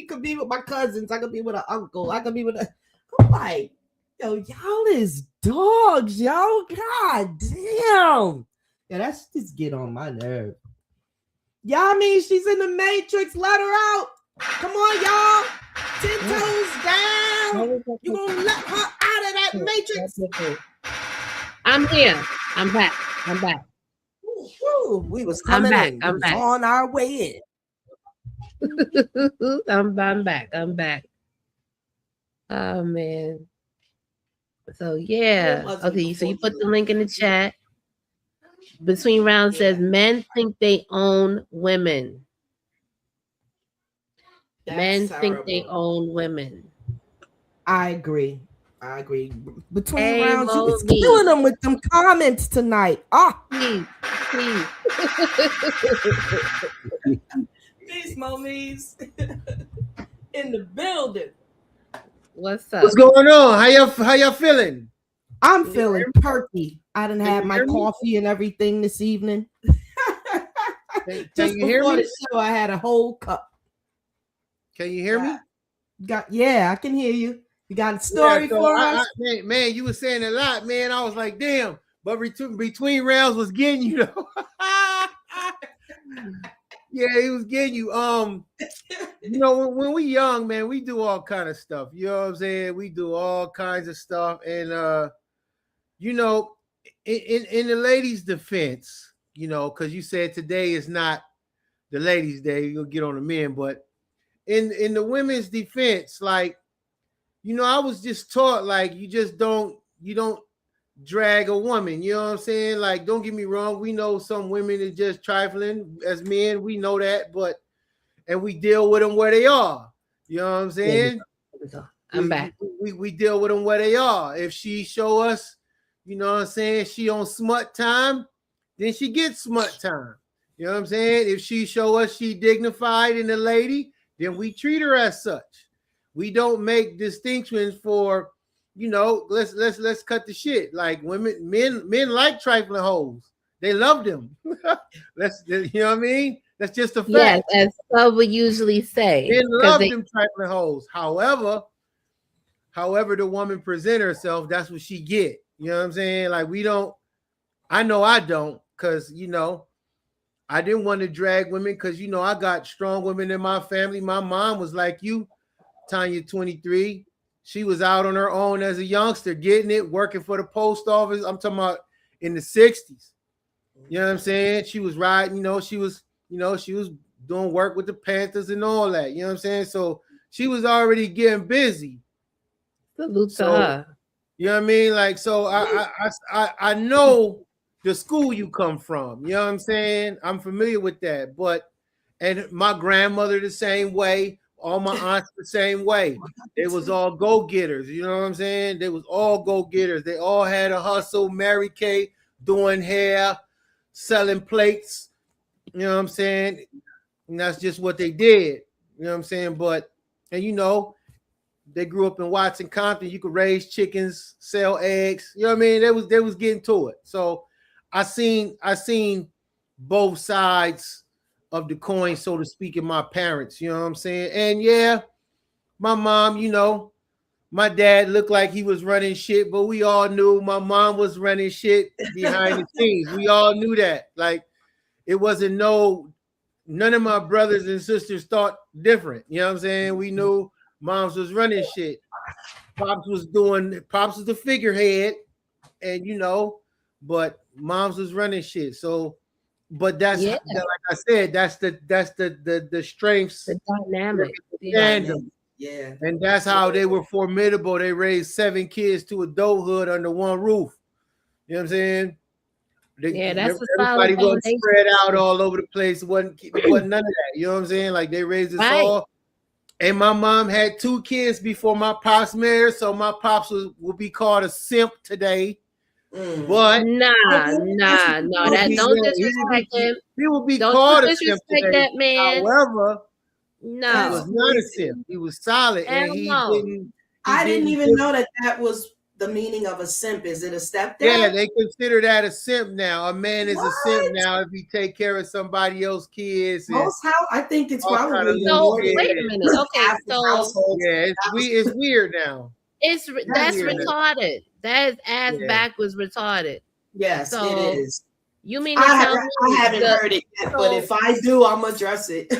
could be with my cousins, I could be with an uncle, I could be with I'm like, yo, y'all is dogs, y'all. God damn. Yeah, that's just get on my nerve. Yammi, she's in the Matrix. Let her out. Come on, y'all. 10 toes down. You gonna let her out of that Matrix? I'm here. I'm back. Ooh, we was coming in. I'm back. On our way in. I'm back. Oh man. So yeah. Okay, so you put the link in the chat. Between rounds says men think they own women. Men think they own women. I agree. Between rounds, you was killing them with them comments tonight. Please. Peace, mommies. In the building. What's up? What's going on? How y'all feeling? I'm feeling perky. I done had my coffee and everything this evening. Just before the show, I had a whole cup. Can you hear me? Yeah, I can hear you. You got a story so for us? man, you were saying a lot, man. I was like, damn. But between rounds was getting you though. Yeah, he was getting you. You know, when we young, man, we do all kind of stuff. You know what I'm saying? We do all kinds of stuff, and you know, in the ladies' defense, you know, because you said today is not the ladies' day. You'll get on the men, but in the women's defense, like, you know, I was just taught like you don't drag a woman. You know what I'm saying? Like, don't get me wrong. We know some women is just trifling as men. We know that, but and we deal with them where they are. You know what I'm saying? I'm back. We deal with them where they are. If she show us, you know what I'm saying, she on smut time, then she gets smut time. You know what I'm saying? If she show us she dignified and a lady, then we treat her as such. We don't make distinctions for, you know, let's cut the shit. Like men like trifling hoes. They love them. You know what I mean? That's just a fact. Yes, as some would usually say. Men love them trifling hoes. However, the woman present herself, that's what she get. You know what I'm saying? Like, I know I don't, because, you know, I didn't want to drag women because, you know, I got strong women in my family. My mom was like you, Tonya, 23. She was out on her own as a youngster, getting it, working for the post office. I'm talking about in the 60s. You know what I'm saying? She was riding, she was doing work with the Panthers and all that. You know what I'm saying? So she was already getting busy. Salute to her. You know what I mean? Like, so I know the school you come from. You know what I'm saying? I'm familiar with that. And my grandmother the same way. All my aunts the same way. They was all go-getters. You know what I'm saying? They was all go-getters. They all had a hustle. Mary Kay doing hair, selling plates. You know what I'm saying? And that's just what they did. You know what I'm saying? They grew up in Watson, Compton. You could raise chickens, sell eggs. You know what I mean? They was getting to it. So I seen both sides of the coin, so to speak, in my parents. You know what I'm saying? And yeah, my mom, my dad looked like he was running shit, but we all knew my mom was running shit behind the scenes. We all knew that. Like, it wasn't none of my brothers and sisters thought different. You know what I'm saying? We knew moms was running shit. Pops was the figurehead, and but moms was running shit. So, but that's like I said, that's the strengths, the dynamic. Yeah. And that's how they were formidable. They raised 7 kids to adulthood under one roof. You know what I'm saying? That's everybody wasn't spread out all over the place. It wasn't none of that. You know what I'm saying? Like, they raised us all. And my mom had 2 kids before my pops married, so my pops will be called a simp today. But no, don't disrespect him. He will be called a simp today. That man. However, no, he was not a simp. He was solid, and he didn't. I didn't even know that was the meaning of a simp. Is it a stepdad? Yeah, they consider that a simp now. A man is a simp now if he take care of somebody else's kids. I think it's probably wait a minute. Okay, so it's weird now. That's retarded. That is ass backwards retarded. Yes, it is. You mean I haven't heard it yet, but if I do, I'm gonna address it.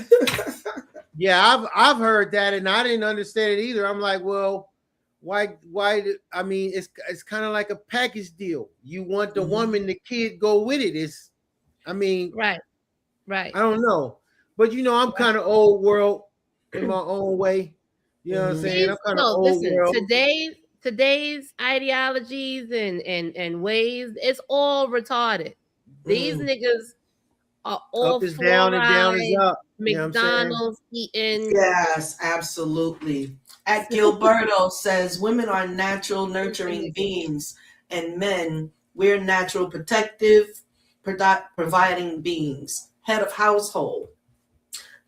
Yeah, I've heard that, and I didn't understand it either. I'm like, well, why? I mean, it's kind of like a package deal. You want the woman, the kid go with it. Right. I don't know, but I'm kind of old world in my own way. You know what I'm saying? I'm kind of old world. Today's ideologies and ways, it's all retarded. These niggas are all up is down and down is up. McDonald's eating. Yes, absolutely. At Gilberto says women are natural nurturing beings, and men, we're natural protective, providing beings, head of household.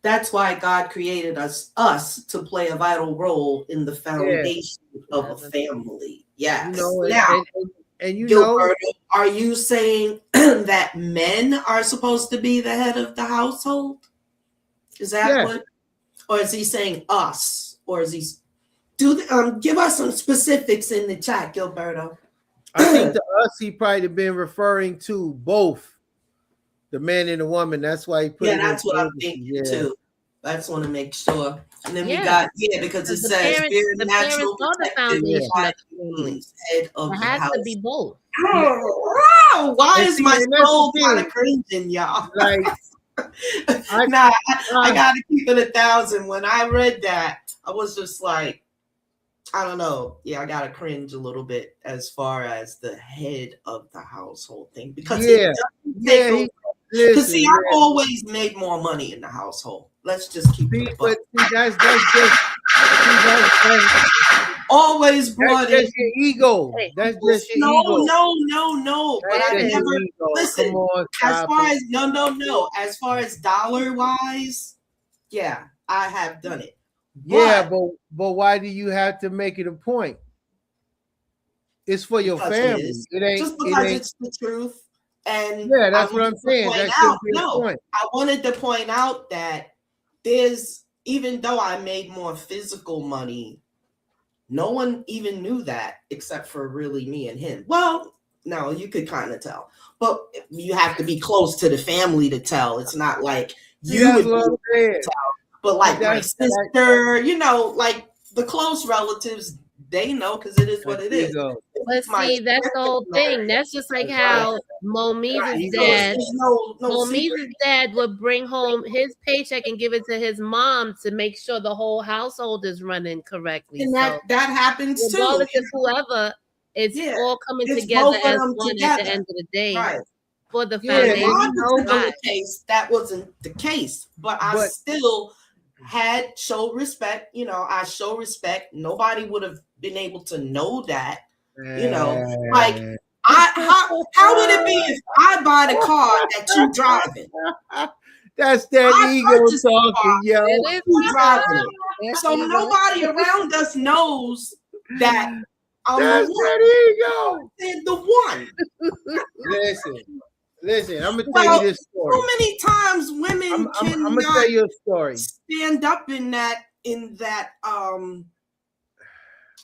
That's why God created us to play a vital role in the foundation of a family. Yes. Now, Gilberto, are you saying that men are supposed to be the head of the household? Is that what? Or is he saying us? Or is he? Give us some specifics in the chat, Gilberto. I think to us, he probably been referring to both the man and the woman. That's why he put it. That's what I'm thinking too. I just want to make sure. And then we got because it says the natural protective the foundation of the family. Head of it the has house. to be both. Oh, why is my soul kind of cringing, y'all? Like, I gotta keep it 1,000. When I read that, I was just like, I don't know. Yeah, I gotta cringe a little bit as far as the head of the household thing because because I've always made more money in the household. Let's just keep it. But that's just always brought in your ego. That's just your ego. No. But I never listen. As far as no. As far as dollar wise, yeah, I have done it. Yeah, but why do you have to make it a point? It's for your family. It ain't just because it's the truth. And yeah, that's what I'm saying. That should be a point. I wanted to point out that there's, even though I made more physical money, no one even knew that except for really me and him. Well, no, you could kind of tell, but you have to be close to the family to tell. It's not like you would tell, but like my sister, like the close relatives, they know because it is what it is. But see, that's the whole thing. That's just like how Momi's dad. Momi's dad would bring home his paycheck and give it to his mom to make sure the whole household is running correctly. And that happens too. Regardless of whoever, it's all coming together as one at the end of the day. Right. For the foundation. That wasn't the case, but I still had show respect. I show respect. Nobody would have been able to know that. Like how would it be if I buy the car that you driving? That's that ego talking, yo. You driving it. So nobody around us knows that I'm that's that ego. The one. Listen, I'm gonna tell you this story. So many times women I'm gonna tell you a story. Stand up in that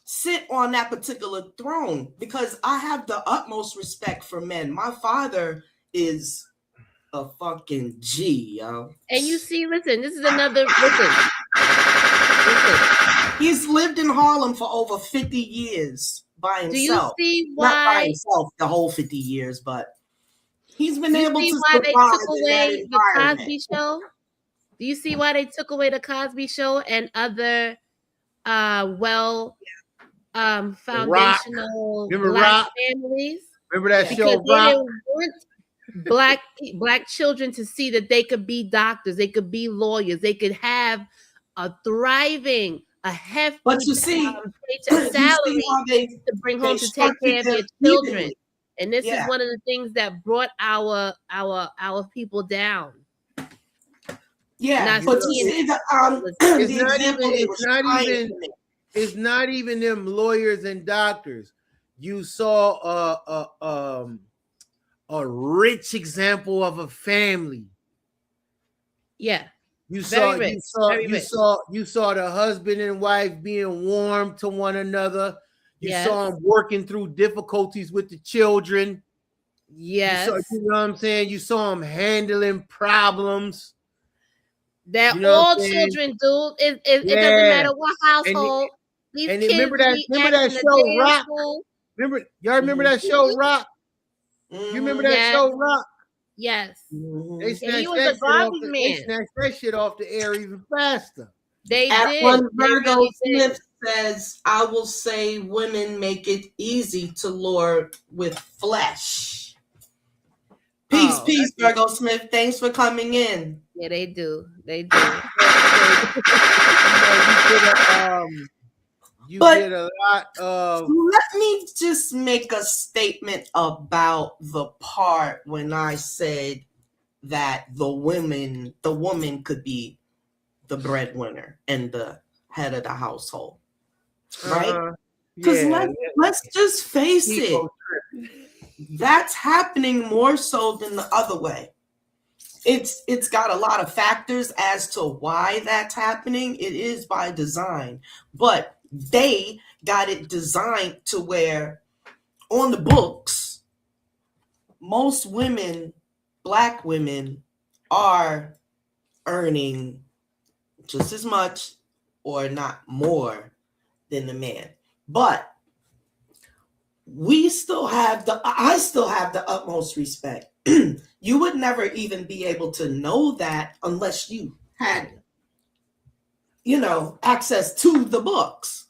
sit on that particular throne because I have the utmost respect for men. My father is a fucking G, yo. And you see, listen, this is another listen. He's lived in Harlem for over 50 years by himself. Do you see why? Not by himself the whole 50 years, but he's been able to why they took away the Cosby Show? Do you see why they took away the Cosby Show and other foundational black families? Remember that show, Rock? Black children to see that they could be doctors, they could be lawyers, they could have a thriving, a hefty paycheck salary to bring home to take care of their children. And this is one of the things that brought our people down. Yeah, but you see it's not even them lawyers and doctors. You saw a rich example of a family. Yeah. You saw the husband and wife being warm to one another. You saw them working through difficulties with the children. Yes. You know what I'm saying? You saw them handling problems. That all children do. It doesn't matter what household. These kids remember that show Rock? Y'all remember that show Rock? You remember that show Rock? Yes. They he was a garbage man. They snatched that shit off the air even faster. They did. One Virgo Smith says, I will say women make it easy to lure with flesh. Peace, Virgo Smith. Thanks for coming in. Yeah, they do. They do. You get a lot of. Let me just make a statement about the part when I said that the woman could be the breadwinner and the head of the household, right? Because let's just face it, that's happening more so than the other way. It's got a lot of factors as to why that's happening. It is by design, but they got it designed to where on the books, most women, Black women, are earning just as much or not more than the man. But I still have the utmost respect. You would never even be able to know that unless you had, access to the books.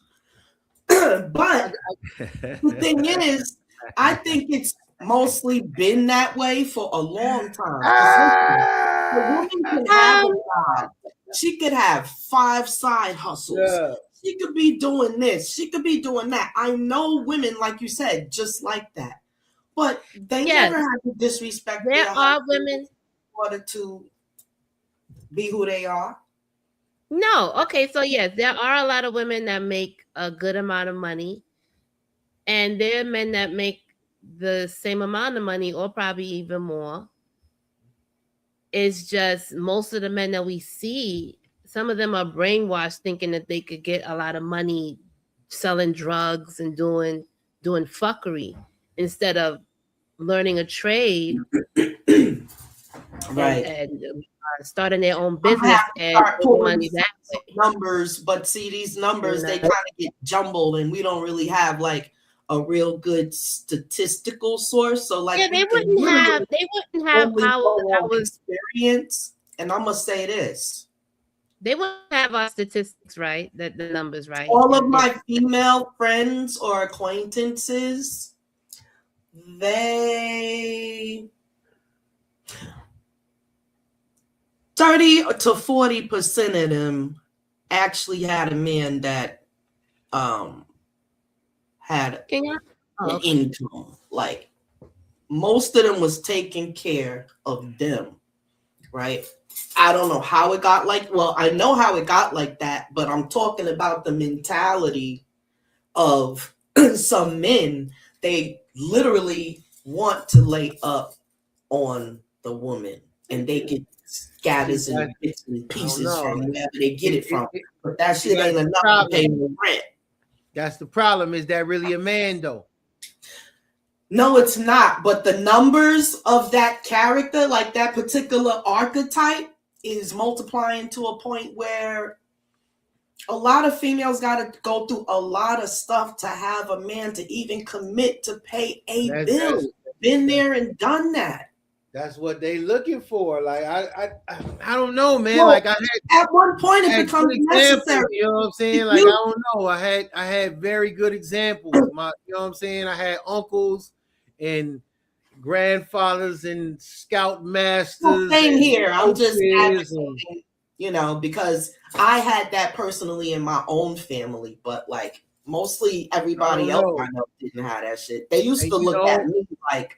But the thing is, I think it's mostly been that way for a long time. 'Cause listen, the woman can have a job. She could have 5 side hustles. Yeah. She could be doing this. She could be doing that. I know women, like you said, just like that. But they never have to disrespect There their are husband women. in order to be who they are. No, okay, so yes, there are a lot of women that make a good amount of money, and there are men that make the same amount of money or probably even more. It's just most of the men that we see, some of them are brainwashed thinking that they could get a lot of money selling drugs and doing fuckery instead of learning a trade Right. and starting their own I'm gonna business have to and start making pulling money that some way. numbers, but see, these numbers, they kind of get jumbled, and we don't really have like a real good statistical source. So like, Yeah, they wouldn't have only our go on experience. And I'm gonna say this: they wouldn't have our statistics right, the numbers right. all of my female friends or acquaintances, they 30 to 40% of them actually had a man that had an income. Like, most of them was taking care of them, right? I don't know how it got I know how it got like that, but I'm talking about the mentality of some men. They literally want to lay up on the woman, and they get scatters and bits and pieces from wherever they get it from. But that shit ain't enough to pay the rent. That's the problem. Is that really a man though? No, it's not. But the numbers of that character, like that particular archetype, is multiplying to a point where a lot of females got to go through a lot of stuff to have a man to even commit to pay a bill. Been there and done that. That's what they looking for. Like I don't know, man. Well, like at one point it becomes necessary. You know what I'm saying? Like I don't know. I had very good examples. You know what I'm saying? I had uncles and grandfathers and scout masters. Well, same here. I'm just advocating, because I had that personally in my own family, but like mostly everybody else I know didn't have that shit. They used to look at me like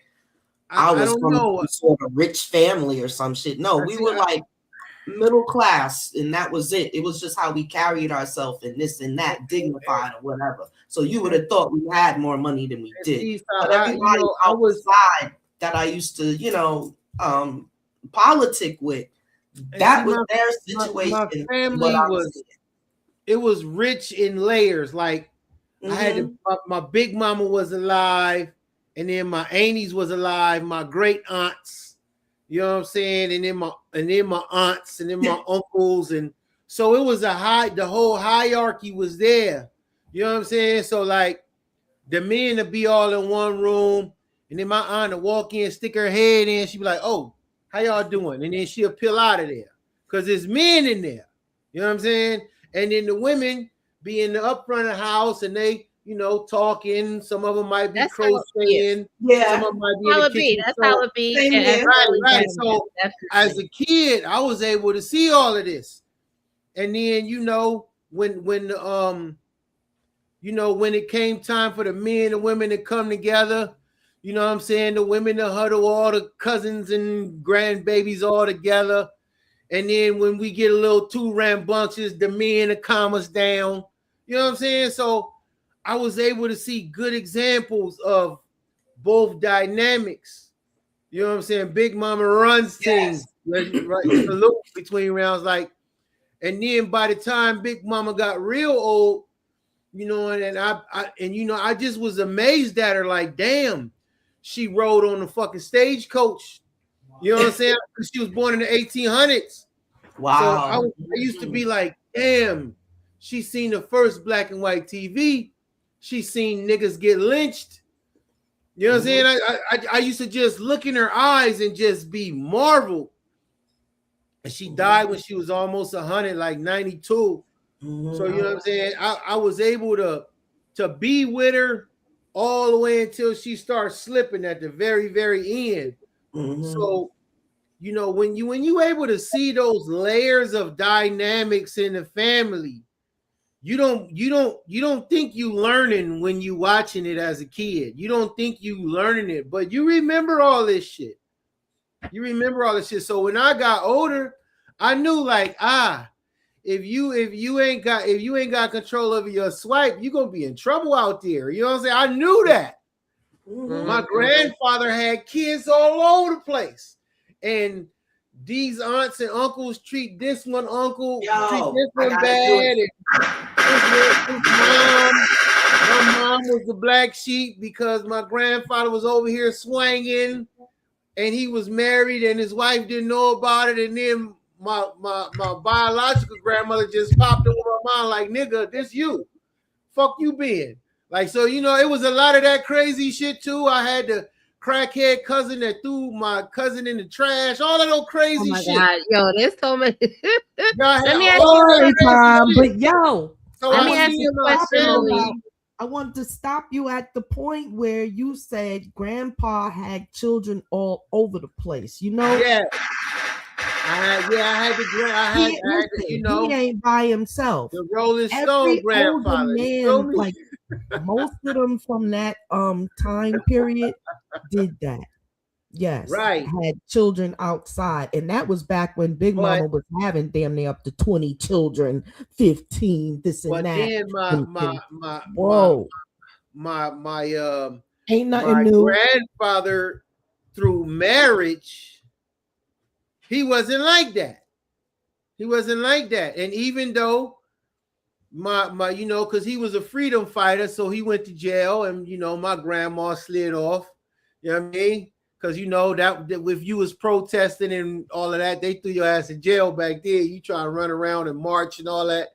I was from some sort of rich family or some shit. No, we were like middle class, and that was it. It was just how we carried ourselves and this and that, dignified or whatever. So you would have thought we had more money than we did. But everybody outside that I used to, politic with, that was their situation. My family it was rich in layers. Like I had my big mama was alive. And then my aunties was alive, my great aunts, you know what I'm saying? And then my aunts, and then my uncles. And so it was the whole hierarchy was there. You know what I'm saying? So like the men would be all in one room, and then my aunt would walk in, stick her head in, she'd be like, "Oh, how y'all doing?" And then she'll peel out of there because there's men in there. You know what I'm saying? And then the women be in the up front of the house, and they talking. Some of them might be crocheting. Yeah, some of them might be in the kitchen. That's how it be. Right. So as a kid, I was able to see all of this. And then when it came time for the men and women to come together, you know what I'm saying? The women to huddle all the cousins and grandbabies all together. And then when we get a little too rambunctious, the men to calm us down. You know what I'm saying? So I was able to see good examples of both dynamics. You know what I'm saying? Big Mama runs things, right? Salute between rounds, like, and then by the time Big Mama got real old, you know, and I just was amazed at her, like, damn, she rode on the fucking stagecoach. You know what I'm saying? Because she was born in the 1800s. Wow. So I used to be like, damn, she seen the first black and white TV. She seen niggas get lynched. You know what I'm saying? I used to just look in her eyes and just be marveled. And she died when she was almost 100, like 92. So you know what I'm saying? I was able to be with her all the way until she starts slipping at the very, very end. So, you know, when you able to see those layers of dynamics in the family, you don't think you learning when you watching it as a kid. You don't think you learning it, but you remember all this shit. You remember all this shit. So when I got older, I knew like, if you ain't got control over your swipe, you're gonna be in trouble out there. You know what I'm saying? I knew that. My grandfather had kids all over the place, and these aunts and uncles treat this one uncle, treat this one bad. And my mom was the black sheep because my grandfather was over here swinging, and he was married, and his wife didn't know about it, and then my biological grandmother just popped over my mind like, nigga, this you. Fuck you been. Like, so, you know, it was a lot of that crazy shit too. I had the crackhead cousin that threw my cousin in the trash, all of those crazy shit. God. Yo, there's so many. Let me ask you time, but yo, so let me ask you a question. I want to stop you at the point where you said grandpa had children all over the place. You know? Yeah. I had to, you know, he ain't by himself. The Rolling Stone grandfather. Man, like most of them from that time period did that. Yes, right. Had children outside, and that was back when Big Mama was having damn near up to 20 children, 15, this and that. But then ain't nothing my new. Grandfather, through marriage, he wasn't like that. He wasn't like that. And even though my you know, because he was a freedom fighter, so he went to jail, and you know, my grandma slid off. You know what I mean? Because you know that if you was protesting and all of that, they threw your ass in jail back then. You try to run around and march and all that,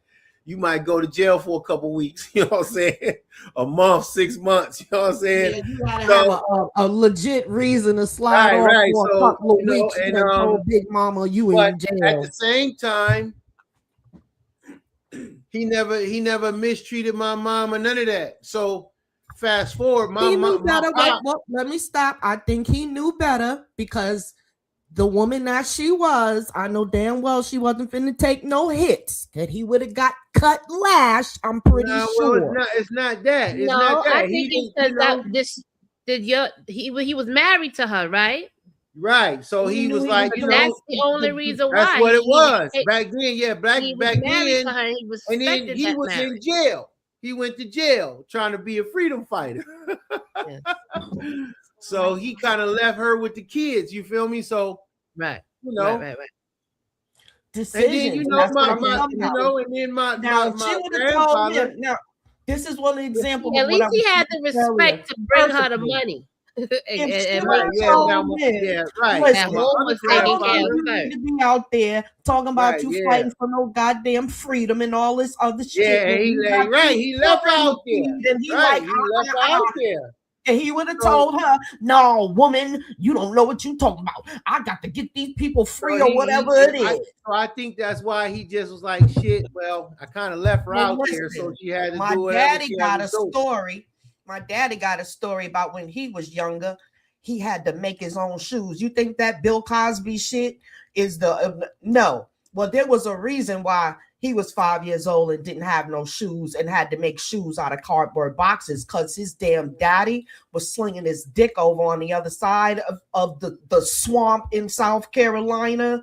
you might go to jail for a couple weeks. You know what I'm saying? A month, 6 months. You know what I'm saying? Yeah, you gotta have a legit reason to slide off for a couple of weeks and told Big Mama you in jail. At the same time, he never mistreated my mom or none of that. So fast forward, he knew better. Well, let me stop. I think he knew better because the woman that she was, I know damn well she wasn't finna take no hits. That he would have got cut lashed. I'm pretty sure. Well, it's not that. It's no, not that. I think it's because he was married to her, right? Right. So he was like, you know, that's the only reason why. That's what it was back then. Yeah, back then. To her, and then he was in jail. He went to jail trying to be a freedom fighter. Yes. So he kind of left her with the kids. You feel me? So right, you know, right. Decisions. And then you know, and then my grandfather. Now, this is one example. At least he had the respect to bring her the money. Right. That home was taking care of her. To be out there talking about you fighting for no goddamn freedom and all this other shit. Yeah, he left out there. And he left out there. And he would have told her, "No, woman, you don't know what you talking about. I got to get these people free or whatever it is." So I think that's why he just was like, "Shit." Well, I kind of left her out there, so she had to do it. My daddy got a story. My daddy got a story about when he was younger. He had to make his own shoes. You think that Bill Cosby shit is no? Well, there was a reason why he was 5 years old and didn't have no shoes and had to make shoes out of cardboard boxes because his damn daddy was slinging his dick over on the other side of the swamp in South Carolina.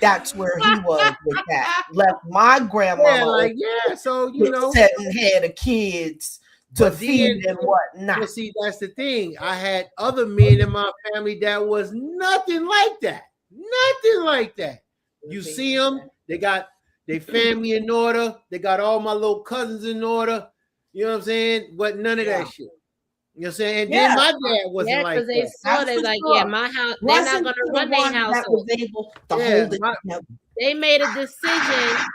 That's where he was with that. Left my grandma. So you know, 7 head of kids to feed and whatnot. Well, see, that's the thing. I had other men in my family that was nothing like that. Nothing like that. You see them, they got their family in order. They got all my little cousins in order. You know what I'm saying? But none of Yeah. that shit. You know what I'm saying? And Yeah. then my dad wasn't Yeah, like because they that. saw That's they for like, sure. yeah, my house. They're not Wasn't gonna the run their one that household. was able to Yeah, hold it together. They made a decision.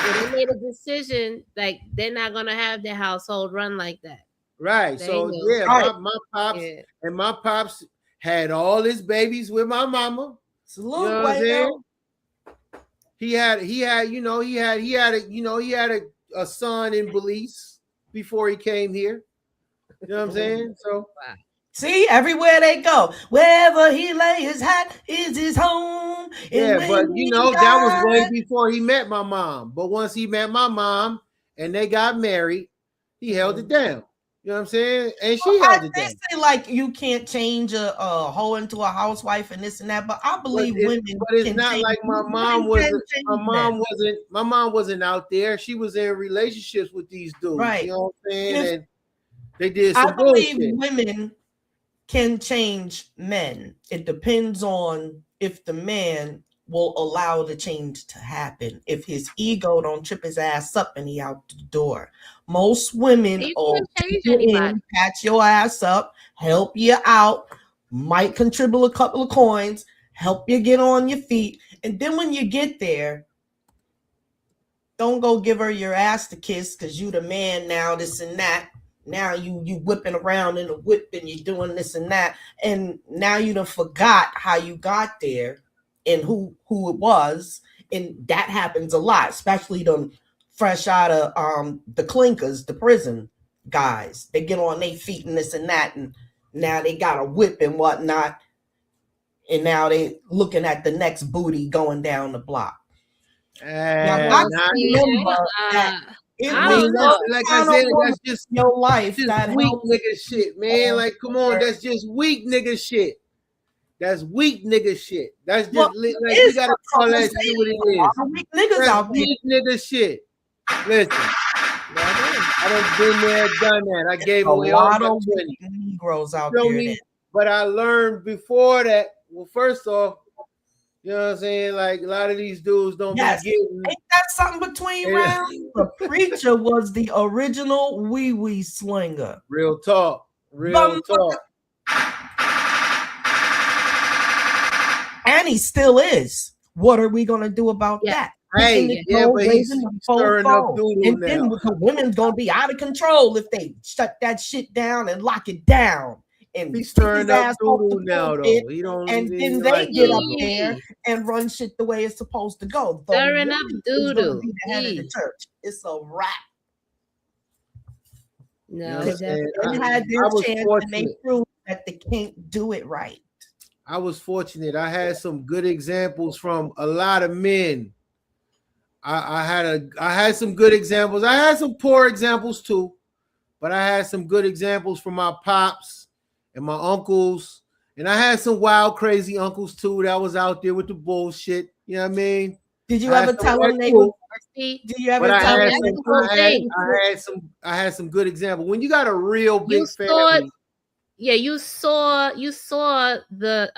They made a decision like they're not gonna have their household run like that. right. They So knew. yeah, Right. my pops Yeah. and my pops had all his babies with my mama. Salute, You know what I'm saying? Wayno. He had a son in Belize before he came here. You know what I'm saying? So See, everywhere they go, wherever he lay his hat is his home. And yeah, but when you he know, that was way died, before he met my mom. But once he met my mom and they got married, he held it down. You know what I'm saying? And she held it they down. say like you can't change a hoe into a housewife and this and that, but I believe women It's can not change. like my mom wasn't out there. She was in relationships with these dudes. Right. You know what I'm saying? If- And they did I some believe bullshit. women can change men. It depends on if the man will allow the change to happen. If his ego don't trip his ass up and he out the door. Most women You will can't change take you anybody. in, patch your ass up, help you out, might contribute a couple of coins, help you get on your feet, and then when you get there, don't go give her your ass to kiss because you the man now, this and that. Now you whipping around in the whip and you doing this and that. And now you done forgot how you got there and who it was. And that happens a lot, especially them fresh out of the clinkers, the prison guys. They get on their feet and this and that, and now they got a whip and whatnot. And now they looking at the next booty going down the block. Now, I Not remember that it I was don't know. like I kind of said, woman that's just in your life just that weak helped. nigga shit, man. Like, come on, that's just weak nigga shit. That's weak nigga shit. That's just Well, like it we is gotta call that shit what it a lot is. of weak niggas That's out there. weak nigga shit. Listen, I done been there, done that. I gave A away all lot my of 20. weak Negroes out Feel there. me? But I learned before that. Well, first off, you know what I'm saying? Like a lot of these dudes don't Yes. be getting. Ain't that something between Yeah. rounds? The preacher was the original wee slinger. Real talk. Real Bum- talk. And he still is. What are we gonna do about that? Hey, Picking the yeah, toe, but he's raising the stirring up fofo. doodle And then now. the women's gonna be out of control if they shut that shit down and lock it down. And He's kick stirring his up ass off doodle the now, pulpit, though. He don't. and he then ain't they like get that up no more. there and run shit the way it's supposed to go. The Stirring up woman is gonna doo-doo. be the head of the Yee. church. It's a wrap. No, You it understand? definitely They had I their was chance and they fortunate. proved that they can't do it right. I was fortunate. I had some good examples from a lot of men. I had some good examples. I had some poor examples too, but I had some good examples from my pops and my uncles, and I had some wild, crazy uncles too that was out there with the bullshit. You know what I mean? Did you I ever had some tell them white they too, see. Did you ever but I tell had them that's some. the whole thing. I had some good examples. When you got a real big You saw, family, yeah, you saw the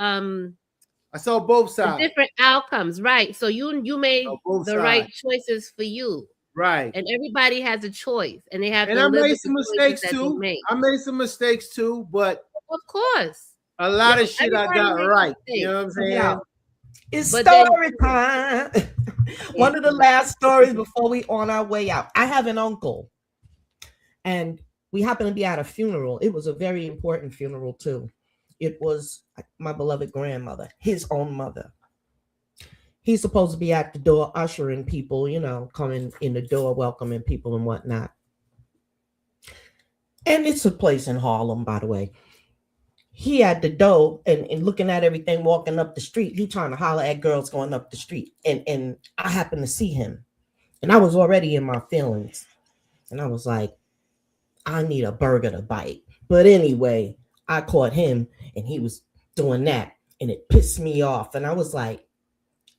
I saw both the sides. different outcomes, right? So you made both the sides. right choices for you, Right. and everybody has a choice, and they have And to I live made with some the choices mistakes that they too. make. I made some mistakes too, but Of course, a lot Yeah, of shit I everybody got makes right. mistakes. You know what I'm saying? Yeah. It's But then- story time. One of the last stories before we on our way out. I have an uncle, and we happened to be at a funeral. It was a very important funeral too. It was my beloved grandmother, his own mother. He's supposed to be at the door ushering people, you know, coming in the door, welcoming people and whatnot. And it's a place in Harlem, by the way. He had the dough and looking at everything walking up the street. He trying to holler at girls going up the street. And I happened to see him. And I was already in my feelings. And I was like, I need a burger to bite. But anyway, I caught him and he was doing that. And it pissed me off. And I was like,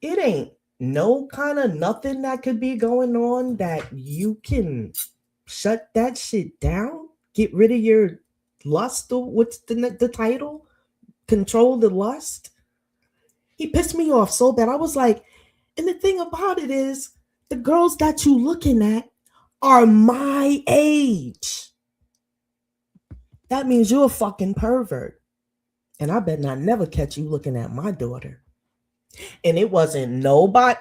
it ain't no kind of nothing that could be going on that you can shut that shit down. Get rid of your lust. What's the title? Control the lust. He pissed me off so bad. I was like, and the thing about it is, the girls that you looking at are my age. That means you're a fucking pervert. And I bet not never catch you looking at my daughter. And it wasn't nobody.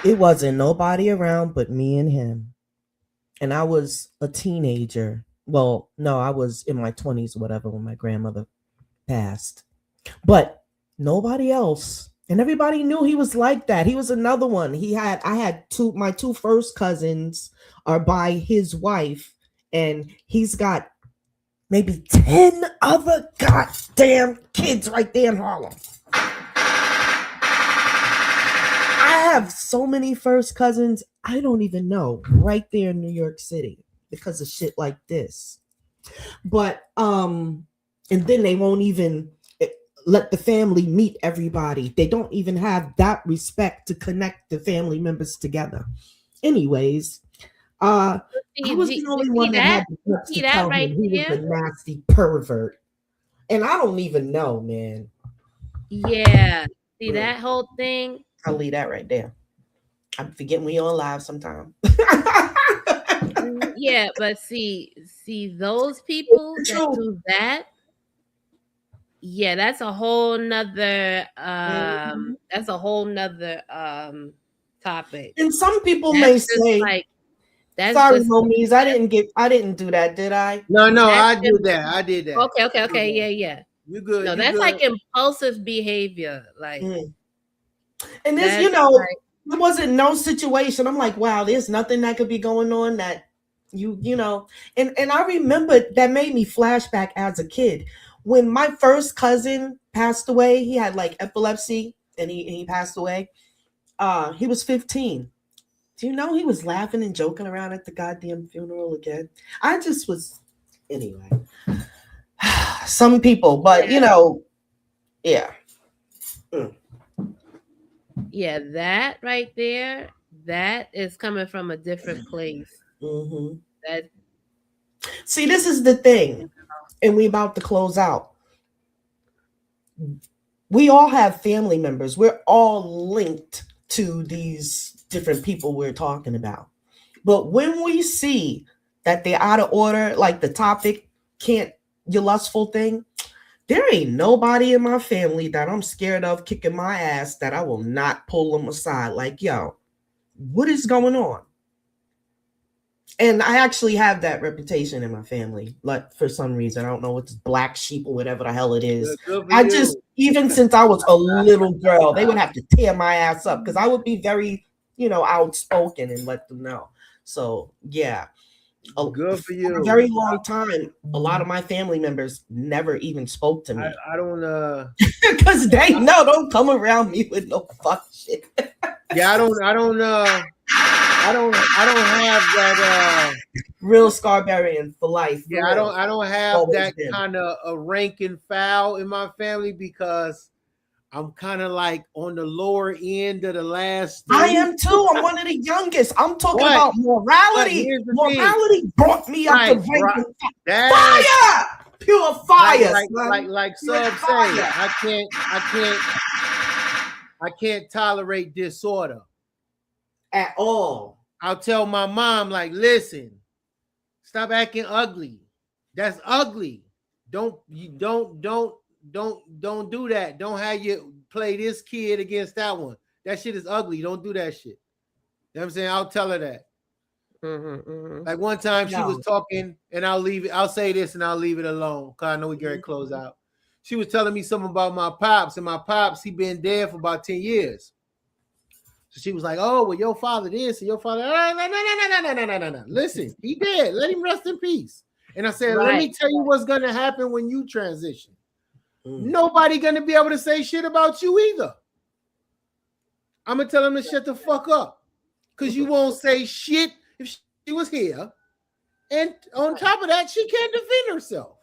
It wasn't nobody around but me and him. And I was a teenager. Well, no, I was in my 20s or whatever when my grandmother passed. But nobody else. And everybody knew he was like that. He was another one. I had my two first cousins are by his wife, and he's got maybe 10 other goddamn kids right there in Harlem. I have so many first cousins, I don't even know, right there in New York City because of shit like this. But and then they won't even let the family meet everybody. They don't even have that respect to connect the family members together. Anyways, I was the only one that had the guts to tell him he was a nasty pervert. And I don't even know, man. Yeah. See that whole thing? I'll leave that right there. I'm forgetting we on live sometime. Yeah, but see those people that do that. Yeah, that's a whole nother topic. And some people may say, like, sorry, homies, I didn't do that, did I? No, I did that. I did that. Okay, yeah. You good. No, that's good. Like impulsive behavior. Like, and this, you know, there wasn't no situation. I'm like, wow, there's nothing that could be going on that you know. And I remember that made me flashback as a kid. When my first cousin passed away, he had like epilepsy and he passed away. He was 15. Do you know he was laughing and joking around at the goddamn funeral again? I just was, anyway. Some people, but you know, yeah. Yeah, that right there, that is coming from a different place. Mm-hmm. See, this is the thing, and we about to close out. We all have family members. We're all linked to these different people we're talking about. But when we see that they're out of order, like the topic, your lustful thing, there ain't nobody in my family that I'm scared of kicking my ass that I will not pull them aside. Like, yo, what is going on? And I actually have that reputation in my family. Like, for some reason, I don't know, it's black sheep or whatever the hell it is. Even since I was a little girl, they would have to tear my ass up because I would be very, outspoken and let them know. So, yeah. Good for you. For a very long time, a lot of my family members never even spoke to me. I don't because they know don't come around me with no fuck shit. Yeah, I don't have that real Scarberian for life. Yeah, I don't have that kind of a rank and file in my family because I'm kind of like on the lower end of the last three. I am too. I'm one of the youngest. I'm talking about morality. Morality brought me up to rank and fire. Pure fire. Like Sub say, I can't tolerate disorder at all. I'll tell my mom, like, listen, stop acting ugly. That's ugly. Don't do that. Don't have you play this kid against that one. That shit is ugly. Don't do that shit. You know what I'm saying? I'll tell her that. Like one time she was talking, and I'll say this and I'll leave it alone because I know we get ready to close out. She was telling me something about my pops, and my pops, he been dead for about 10 years. So she was like, oh, well, your father this and your father. No. Listen, he dead. Let him rest in peace. And I said, let me tell you what's going to happen when you transition. Nobody going to be able to say shit about you either. I'm going to tell him to shut the fuck up. Because you won't say shit if she was here. And on top of that, she can't defend herself.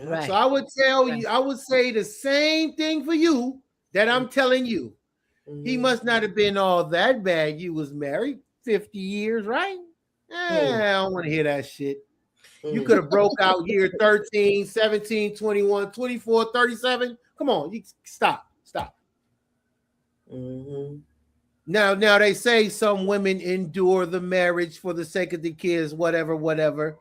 Right. So I would tell you, I would say the same thing for you that I'm telling you. He must not have been all that bad. You was married 50 years, right? I don't want to hear that shit. You could have broke out year 13, 17, 21, 24, 37. Come on, you stop. Now they say some women endure the marriage for the sake of the kids, whatever.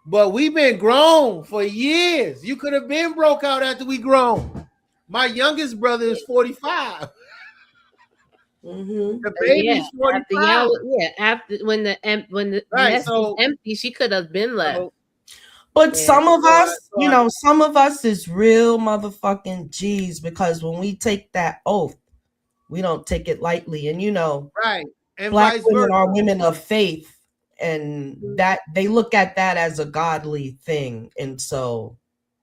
But we've been grown for years. You could have been broke out after we grown. My youngest brother is 45. Mm-hmm. The baby's 45. After when the Right, nest was empty, she could have been left. But Yeah. some of us, you know, some of us is real motherfucking G's, because when we take that oath, we don't take it lightly. And you know, right, and Black vice women versa. are women of faith, and that they look at that as a godly thing. And so,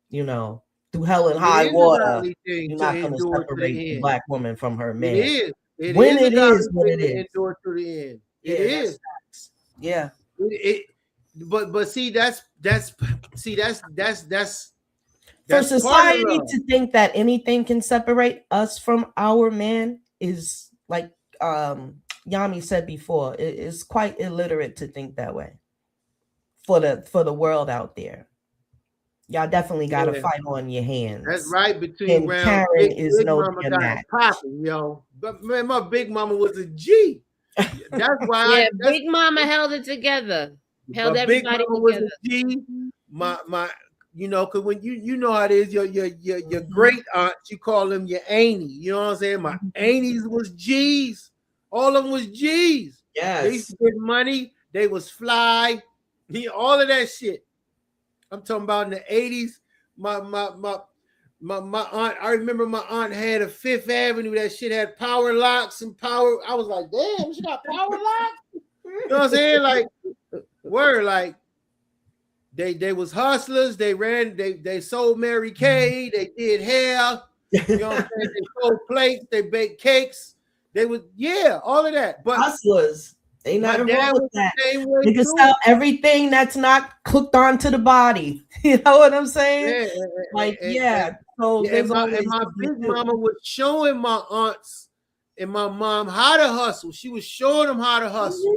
you know, through hell and high water, you're not going to separate the Black woman from her man. It is. It when is it is what it is. Endure to the end. Yeah, it is. Yeah. But see, that's for society to think that anything can separate us from our man is, like Yammi said before, it is quite illiterate to think that way. For the world out there, y'all definitely got to fight on your hands. That's right. Between round, Karen is big no mama got popping, yo. But man, my big mama was a G. That's why. Big mama held it together. Held everybody together. Was a G. My, you know, because when you know how it is, your great aunt, you call them your auntie. You know what I'm saying? My aunties was G's. All of them was G's. Yes. They used to get money. They was fly. All of that shit. I'm talking about in the 80s. My aunt, I remember my aunt had a Fifth Avenue. That shit had power locks and power. I was like, damn, she got power locks? You know what I'm saying? Like, word, like they was hustlers. They sold Mary Kay. They did hair. You know what I'm saying? They sold plates. They baked cakes. They was, all of that. But hustlers. Ain't nothing wrong with that. You can sell everything that's not cooked onto the body. You know what I'm saying? So and my big mama was showing my aunts and my mom how to hustle. She was showing them how to hustle.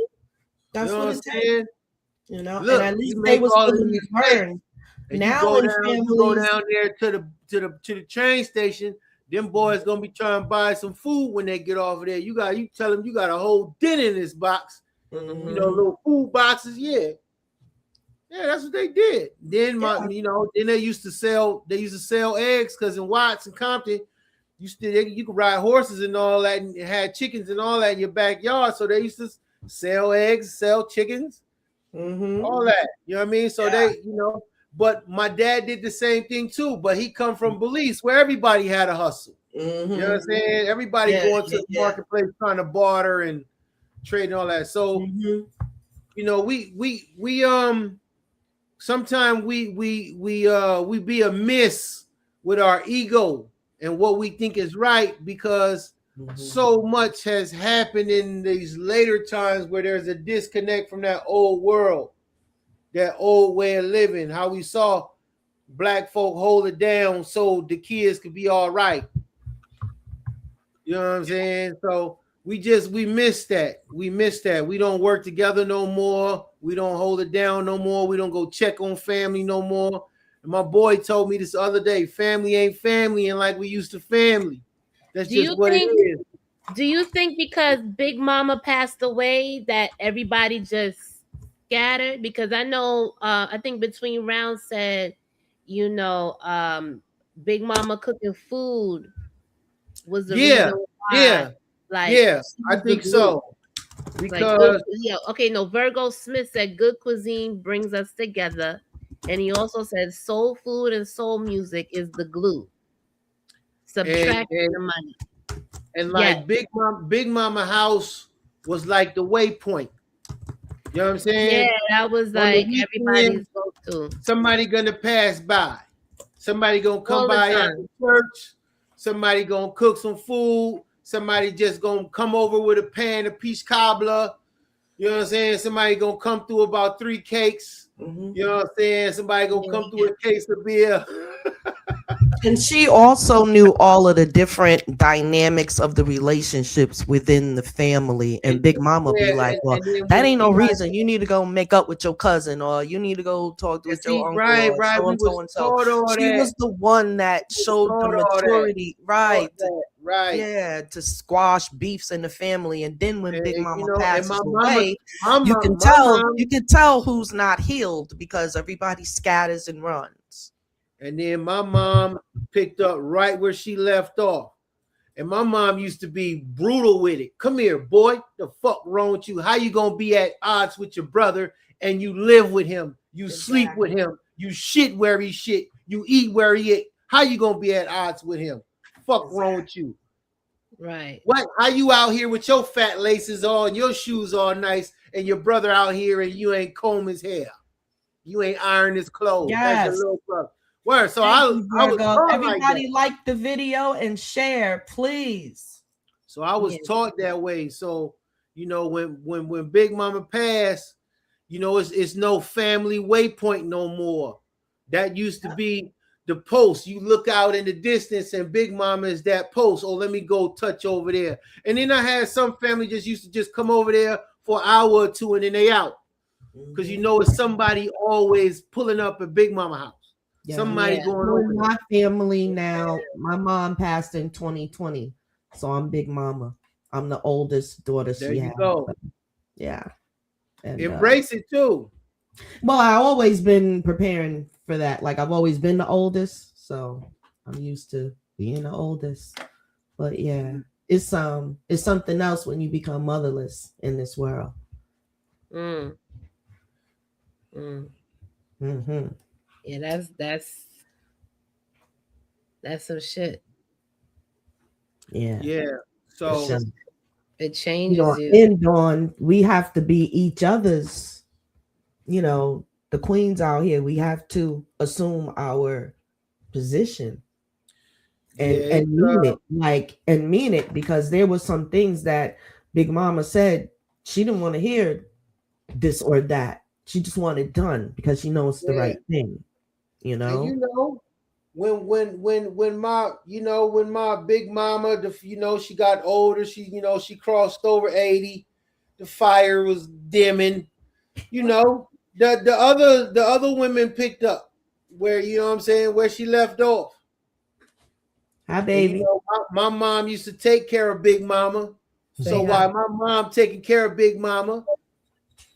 That's you know what I'm saying. You know, look, and at least they was willing to learn. Now you go down there to the train station. Them boys gonna be trying to buy some food when they get off of there. You tell them you got a whole dinner in this box. Mm-hmm. You know, little food boxes. Yeah, that's what they did. Then then they used to sell eggs, because in Watts and Compton, you could ride horses and all that, and had chickens and all that in your backyard. So they used to sell eggs, sell chickens, all that. You know what I mean? So they, but my dad did the same thing too, but he come from Belize, where everybody had a hustle. You know what I'm saying? Everybody going to the marketplace trying to barter and trade and all that. So, we sometimes we be amiss with our ego and what we think is right, because so much has happened in these later times where there's a disconnect from that old world. That old way of living, how we saw Black folk hold it down so the kids could be all right. You know what I'm saying? So we missed that. We missed that. We don't work together no more. We don't hold it down no more. We don't go check on family no more. And my boy told me this the other day, family ain't family, and like we used to family. That's just what it is. Do you think because Big Mama passed away that everybody just scattered? Because I know, I think Between Rounds said, Big Mama cooking food was the reason why. I think so. Because Virgo Smith said good cuisine brings us together, and he also said soul food and soul music is the glue. Subtracting the money. And like Big Mama house was like the waypoint. You know what I'm saying? Yeah, that was like everybody's go-to. Somebody gonna pass by. Somebody gonna come by at the church. Somebody gonna cook some food. Somebody just gonna come over with a pan of peach cobbler. You know what I'm saying? Somebody gonna come through about 3 cakes. You know what I'm saying? Somebody gonna come through a case of beer. And she also knew all of the different dynamics of the relationships within the family. And Big Mama be like, well, then that when ain't she no got, reason. You need to go make up with your cousin, or you need to go talk and with your see, uncle, right, or right, so we and so was and so. taught all She that. was the one that We was showed the taught all that. maturity, right? Taught that, right. Yeah, to squash beefs in the family. And then when Big And, Mama you know, and passes away, my you mom, can tell who's not healed because everybody scatters and runs. and then my mom picked up right where she left off. And my mom used to be brutal with it. Come here, boy. The fuck wrong with you? How you gonna be at odds with your brother and you live with him? You sleep with him. You shit where he shit. You eat where he eat. How you gonna be at odds with him? Fuck wrong with you? Right. What? How you out here with your fat laces on, your shoes all nice, and your brother out here and you ain't comb his hair, you ain't iron his clothes? That's your Yes. little brother. Word. So Thank I you, was Virgo. taught like Everybody that. like the video and share, please. So I was taught that way. So you know, when Big Mama passed, you know, it's no family waypoint no more. That used to be the post. You look out in the distance and Big Mama is that post. Oh, let me go touch over there. And then I had some family just used to just come over there for an hour or two and then they out. Because you know it's somebody always pulling up at Big Mama house. Yeah, Somebody going over in my family now. My mom passed in 2020, so I'm Big Mama. I'm the oldest daughter there. she You had. go. Yeah, and Embrace it too. well, I've always been preparing for that. Like I've always been the oldest, so I'm used to being the oldest. But yeah, it's something else when you become motherless in this world. Mm. Mm-hmm. Yeah, that's some shit. Yeah. Yeah. So it changes you. End on, we have to be each other's, the queens out here. We have to assume our position and mean it, because there was some things that Big Mama said she didn't want to hear this or that. She just wanted done because she knows the right thing, And when my Big Mama, she got older, she crossed over 80, the fire was dimming, the other women picked up where, where she left off. Hi, baby. And, my mom used to take care of Big Mama. So while my mom taking care of Big Mama,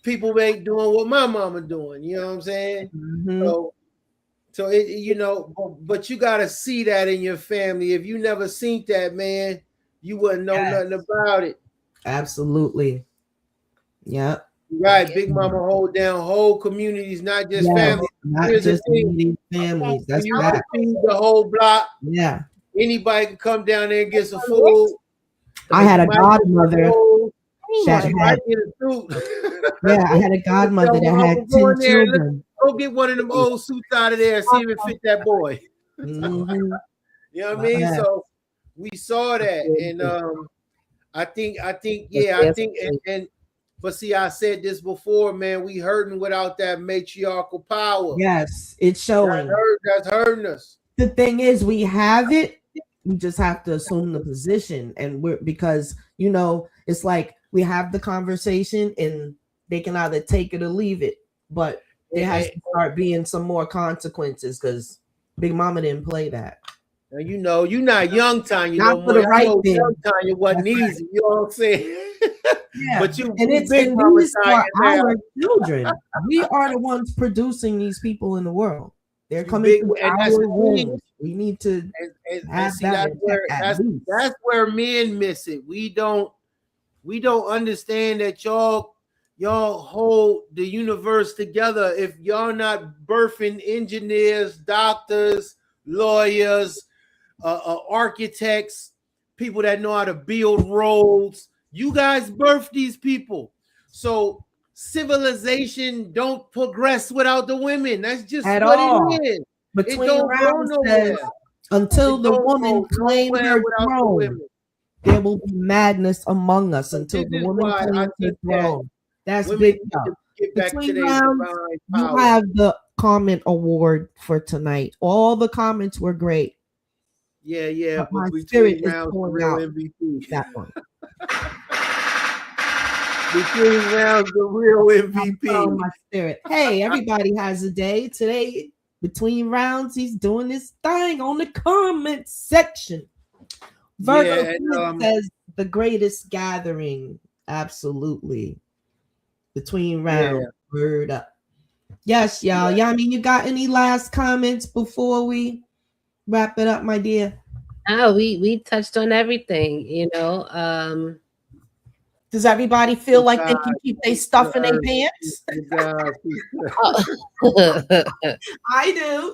people ain't doing what my mama doing. You know what I'm saying? Mm-hmm. So it, but you gotta see that in your family. If you never seen that, man, you wouldn't know nothing about it. Absolutely. Yeah. Right. Big Mama hold down whole communities, not just families. Not just families. That's you that. feed the whole block. Yeah. Anybody can come down there and get some food. I had a godmother. Yeah, I had a godmother that had 10 children. Go get one of them old suits out of there and see if it fit that boy. Mm-hmm. You know what I mean? So we saw that, and I think, but see, I said this before, man. We hurting without that matriarchal power. Yes, it's showing. That's hurting us. The thing is, we have it. We just have to assume the position, and because it's like we have the conversation, and they can either take it or leave it. But there has to start being some more consequences, because Big Mama didn't play that. And you're not young Tonya. Not for the right thing. Young Tonya wasn't easy. You know what I'm saying? Yeah. But it's Big Mama Tonya our children. We are the ones producing these people in the world. They're coming through our wombs. We need to have that. That's where men miss it. We don't understand that y'all hold the universe together. If y'all not birthing engineers, doctors, lawyers, architects, people that know how to build roads, you guys birth these people. So civilization don't progress without the women. That's just at what all. it is. Between rounds says, until the woman claims her throne, there will be madness among us until the woman claims her throne. That's big stuff. Between rounds, you have the comment award for tonight. All the comments were great. Yeah. But my But spirit between is rounds, the pulling real out MVP. that one. Between rounds, the real MVP. Oh, my spirit. Hey, everybody has a day today. Between rounds, he's doing this thing on the comment section. Virgo Yeah, and, says the greatest gathering. Absolutely. Between rounds, word up. Yes, y'all. Yeah. Yammi, you got any last comments before we wrap it up, my dear? Oh, we touched on everything, you know. Does everybody feel like they can keep their stuff in their pants? I do.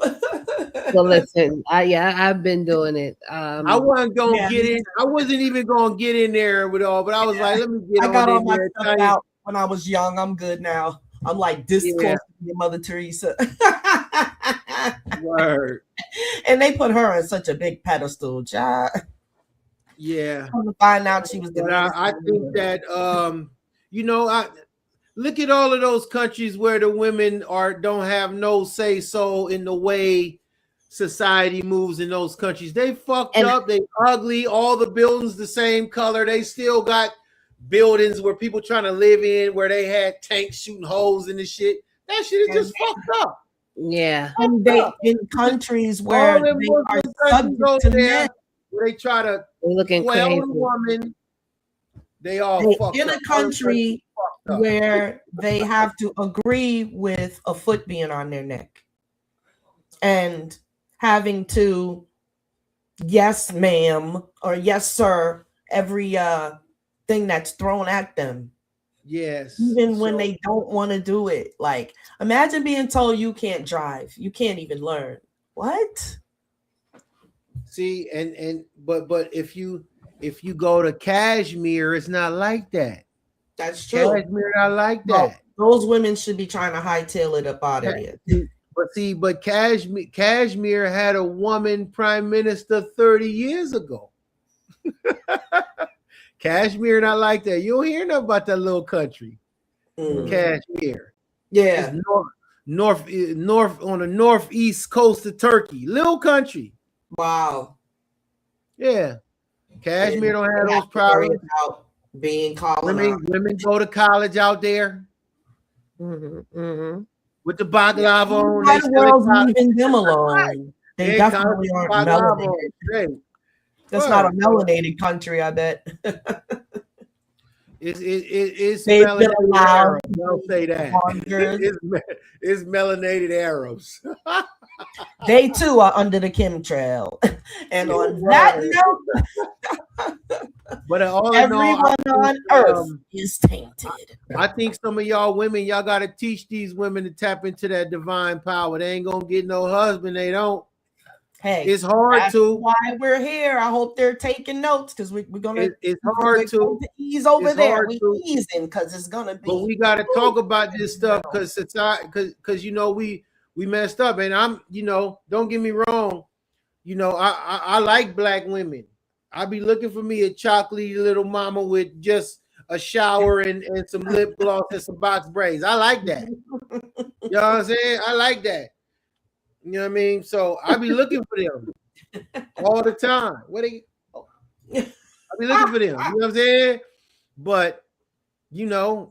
So listen, I've been doing it. I wasn't gonna get in. I wasn't even gonna get in there with all, but I was like, let me get I on got all in my there. stuff out when I was young. I'm good now. I'm like this close to your Mother Teresa. Word. And they put her on such a big pedestal, child. Yeah. To find out she was the But I think that you know, I look at all of those countries where the women don't have no say so in the way society moves in those countries. They fucked up, they ugly, all the buildings the same color. They still got buildings where people trying to live in where they had tanks shooting holes in the shit. That shit is just fucked up. Yeah. And they in countries where they are subject to men. Where they try to quell the woman. They all fucked in up. a country where they have to agree with a foot being on their neck and having to yes ma'am or yes sir every thing that's thrown at them. Yes. Even when they don't want to do it. Like imagine being told you can't drive, you can't even learn. What? See, but if you go to Kashmir, it's not like that. That's true. Kashmir not like that. Those women should be trying to hightail it up out of there. But Kashmir had a woman prime minister 30 years ago. Kashmir not like that. You don't hear nothing about that little country. Kashmir. Yeah. It's north on the northeast coast of Turkey. Little country. Wow. Yeah. Kashmir don't have those problems. Being colonized. Women go to college out there. With the baklava on. The world's leaving them alone. They definitely aren't melanated. That's not a melanated country, I bet. It's They've melanated been allowed. Arabs. Don't say that. It's melanated Arabs. They too are under the chemtrail. And on that note, but everyone on earth is tainted. I think some of y'all women, y'all got to teach these women to tap into that divine power. They ain't gonna get no husband. They don't. Hey, it's hard to. Why we're here. I hope they're taking notes because we're gonna. It's hard to ease over there. We easing because it's gonna be. But we got to talk about this stuff because society, because you know we messed up, and I'm don't get me wrong, I like black women. I be looking for me a chocolatey little mama with just a shower and some lip gloss and some box braids. I like that. You know what I'm saying? I like that. You know what I mean? So I be looking for them all the time. I be looking for them. You know what I'm saying? But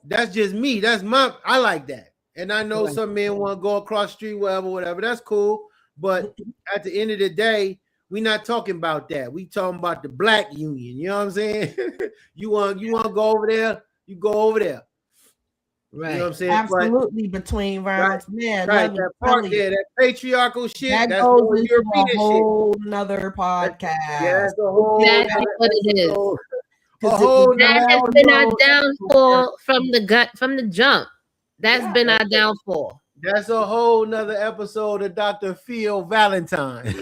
that's just me. I like that. And I know some men want to go across the street, whatever. That's cool. But at the end of the day, we not talking about that. We talking about the black union. You know what I'm saying? you want to go over there, you go over there. Right. You know what I'm saying? Absolutely. Between rounds, man. Right. That part there, that patriarchal shit. That's goes into a whole nother podcast. That's a whole. That's what it is. That has been our downfall from the jump. That's been our downfall. That's a whole nother episode of Dr. Phil Valentine.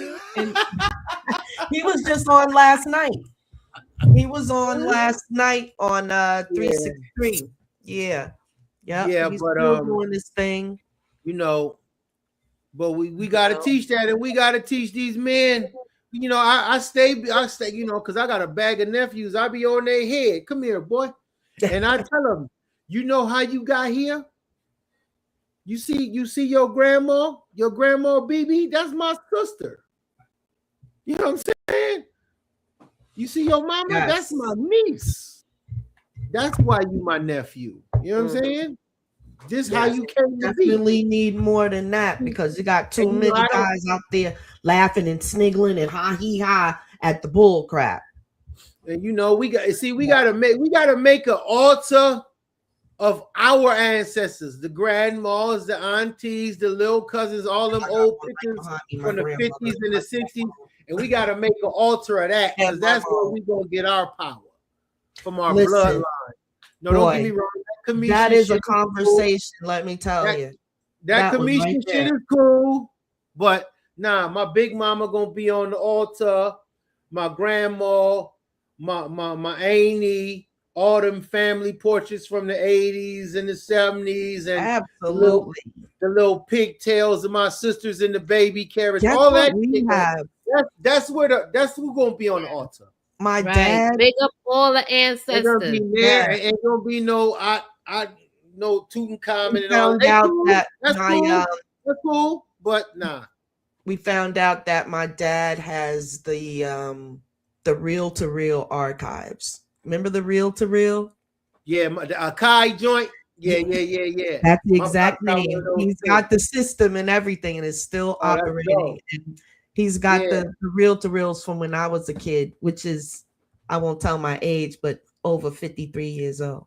He was just on last night. He was on last night on 363. Yeah. Yeah, he's but still doing this thing. But we gotta teach that, and we gotta teach these men. I stay, because I got a bag of nephews. I be on their head. Come here, boy. And I tell them, you know how you got here? You see your grandma BB? That's my sister. You know what I'm saying? You see your mama? Yes. That's my niece. That's why you my nephew. You know what I'm saying? This how Yes, you came to be. definitely need more than that because you got too And you know, many I don't- guys out there laughing and sniggling and ha hee ha at the bull crap. And you know, we gotta make an altar of our ancestors, the grandmas, the aunties, the little cousins, all them old pictures from the 50s and the 60s. And we gotta make an altar of that because that's where we gonna get our power from our bloodline. No, don't get me wrong. That is a conversation, let me tell you. That commission shit is cool, but nah, my big mama gonna be on the altar, my grandma, my auntie, all them family portraits from the 80s and the 70s, and absolutely the little pigtails of my sisters and the baby carrots, all that we have. That's who gonna be on the altar. My dad, big up all the ancestors. Ain't gonna be there, ain't gonna be no no Tutankhamun and all that. Cool. That's cool. That's cool, but nah. We found out that my dad has the reel-to-reel archives. Remember the reel-to-reel? Yeah, the Akai joint. Yeah. That's the exact name. He's got the system and everything, and it's still operating. And he's got the reel-to-reels from when I was a kid, which is, I won't tell my age, but over 53 years old.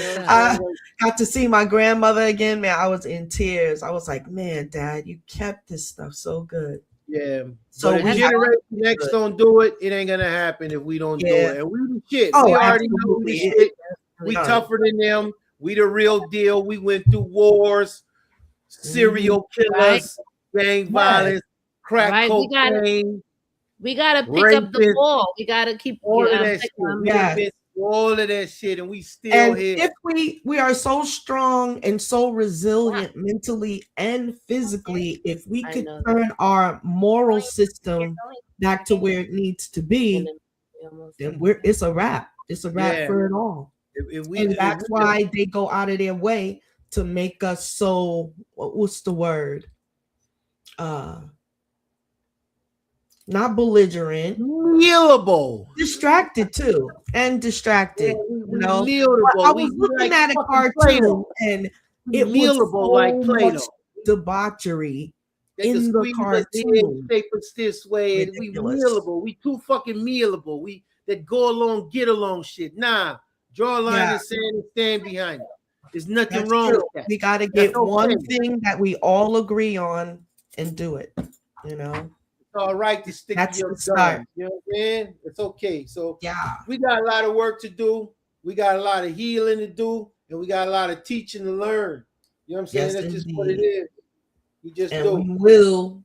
I got to see my grandmother again, man. I was in tears. I was like, man, Dad, you kept this stuff so good. Yeah. So if generation next don't do it, it ain't gonna happen if we don't do it. And we the shit. We already know we shit. We tougher than them. We the real deal. We went through wars, serial killers, gang violence, crack cocaine. We gotta pick up the ball. We gotta keep all of that shit. All of that shit, and we still here. If we are so strong and so resilient mentally and physically, if we could turn our moral system back to where it needs to be, then it's a wrap. It's a wrap for it all. And that's why they go out of their way to make us so, what's the word? Not belligerent, kneelable, distracted too, and distracted. You know, I was looking at a cartoon and it was so like much debauchery in the cartoon. This way, we mealable. We too fucking mealable. We that go along, get along shit. Nah, draw a line and stand behind it. There's nothing wrong with that. We got to get one thing that we all agree on and do it. You know. All right to stick to your gun. You know what I'm saying? It's okay. So we got a lot of work to do. We got a lot of healing to do, and we got a lot of teaching to learn. You know what I'm saying? That's just what it is. We just do. We will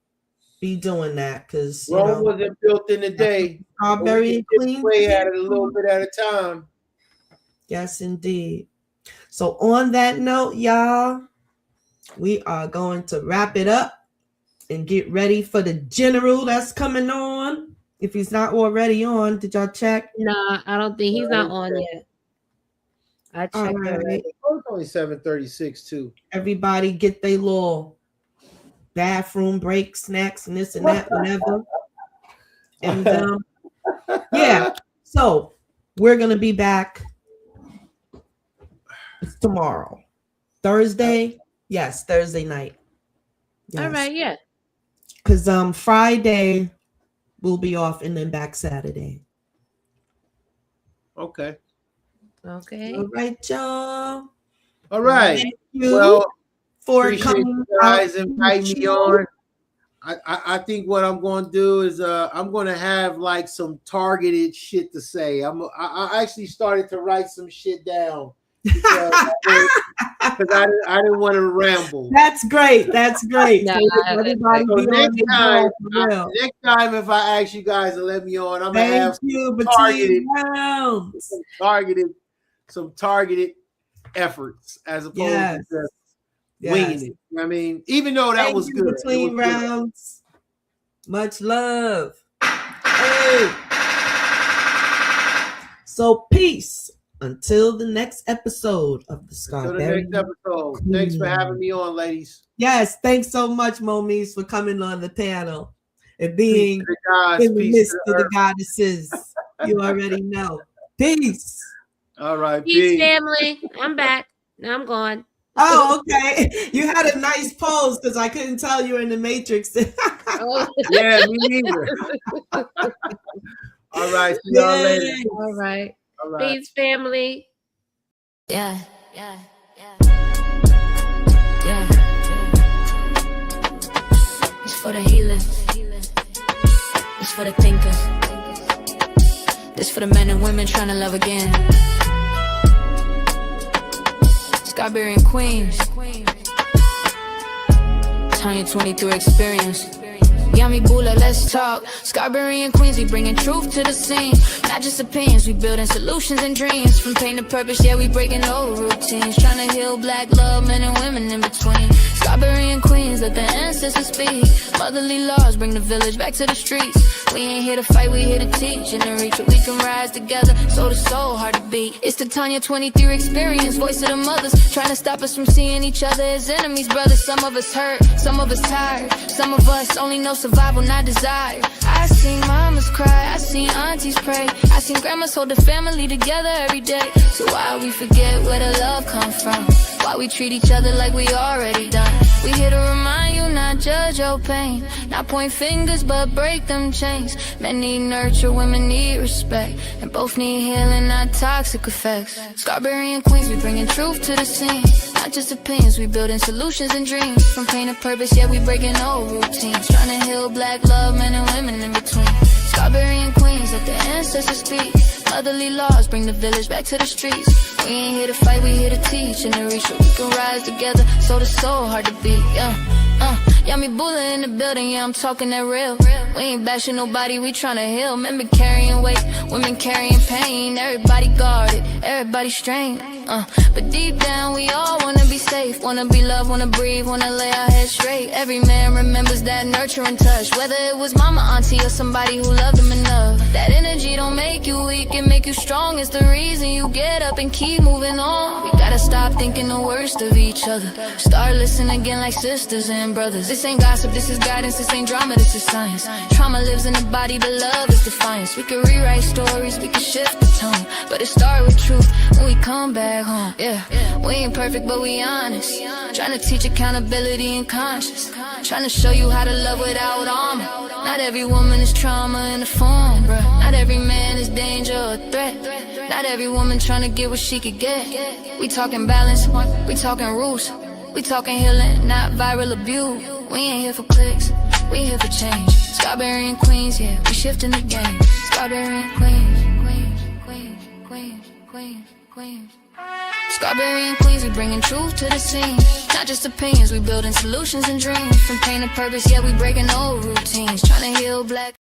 be doing that because Rome wasn't built in a day. Scarberian Queens way at it a little bit at a time. Yes, indeed. So on that note, y'all, we are going to wrap it up and get ready for the general that's coming on. If he's not already on, did y'all check? No, I don't think he's not on yet. I checked already. It's only 7:36 too. Everybody get their little bathroom break, snacks, and this and that, whatever. And so we're gonna be back tomorrow, Thursday. Yes, Thursday night. Yes. All right, because Friday we'll be off and then back Saturday. Okay. All right, y'all. All right. Thank you for coming, you guys, invite me on. I think what I'm going to do is I'm going to have like some targeted shit to say. I actually started to write some shit down because I didn't want to ramble. That's great. That's great. Next time, if I ask you guys to let me on, I'm gonna have some targeted efforts as opposed to just winging it. I mean, even though that was good. Between rounds. Much love. Hey. So peace. Until the next episode of the Scarberian. Thanks for having me on, ladies. Yes, thanks so much, Momise, for coming on the panel. and being Peace to the gods, in the peace midst to of the the earth. goddesses. You already know. Peace. All right, Peace, peace. family. I'm back. Now I'm gone. Oh, okay. You had a nice pose because I couldn't tell you were in the Matrix. Oh. Yeah, me neither. All right, see y'all later. Yay. All right. All right. Peace, family. Yeah. It's for the healers. It's for the thinkers. This for the men and women trying to love again. Scarberian Queens. Tonya 23 experience. Yammi Bulah, let's talk. Scarberian Queens, we bringing truth to the scene. Not just opinions, we building solutions and dreams. From pain to purpose, yeah, we breaking old routines. Trying to heal black love, men and women in between. Scarberian Queens, let the ancestors speak. Motherly laws bring the village back to the streets. We ain't here to fight, we here to teach and to reach what we can rise together. Soul to soul, hard to beat. It's the Tonya 23 experience, voice of the mothers. Trying to stop us from seeing each other as enemies, brothers. Some of us hurt, some of us tired. Some of us only know survival, not desire. I seen mamas cry, I seen aunties pray. I seen grandmas hold the family together every day. So why we forget where the love come from? Why we treat each other like we already done? We here to remind you, not judge your pain. Not point fingers, but break them chains. Men need nurture, women need respect. And both need healing, not toxic effects. Scarberian Queens, we bringing truth to the scene. Not just opinions, we building solutions and dreams. From pain to purpose, yeah, we breaking old routines. Trying to heal black love, men and women in between. Scarberian Queens, let the ancestors speak. Motherly laws bring the village back to the streets. We ain't here to fight, we here to teach and to reach what we can rise together. Soul to soul, hard to beat, Yammi Bulah in the building, yeah, I'm talking that real. We ain't bashing nobody, we tryna heal. Men be carrying weight, women carrying pain. Everybody guarded, everybody strained. But deep down, we all wanna be safe. Wanna be loved, wanna breathe, wanna lay our head straight. Every man remembers that nurturing touch. Whether it was mama, auntie, or somebody who loved them enough. That energy don't make you weak, it make you strong. It's the reason you get up and keep moving on. We gotta stop thinking the worst of each other. Start listening again like sisters and brothers. This ain't gossip, this is guidance, this ain't drama, this is science. Trauma lives in the body, the love is defiance. We can rewrite stories, we can shift the tone, but it start with truth when we come back home. Yeah, we ain't perfect, but we honest. Trying to teach accountability and conscience. Trying to show you how to love without armor. Not every woman is trauma in the form, bruh. Not every man is danger or threat. Not every woman trying to get what she could get. We talking balance, we talking rules. We talking healing, not viral abuse. We ain't here for clicks, we here for change. Scarberian Queens, yeah, we shifting the game. Scarberian Queens, Queens, Queens, Queens, Queens, Queens. Scarberian Queens, we bringing truth to the scene. Not just opinions, we building solutions and dreams. From pain to purpose, yeah, we breaking old routines. Trying to heal black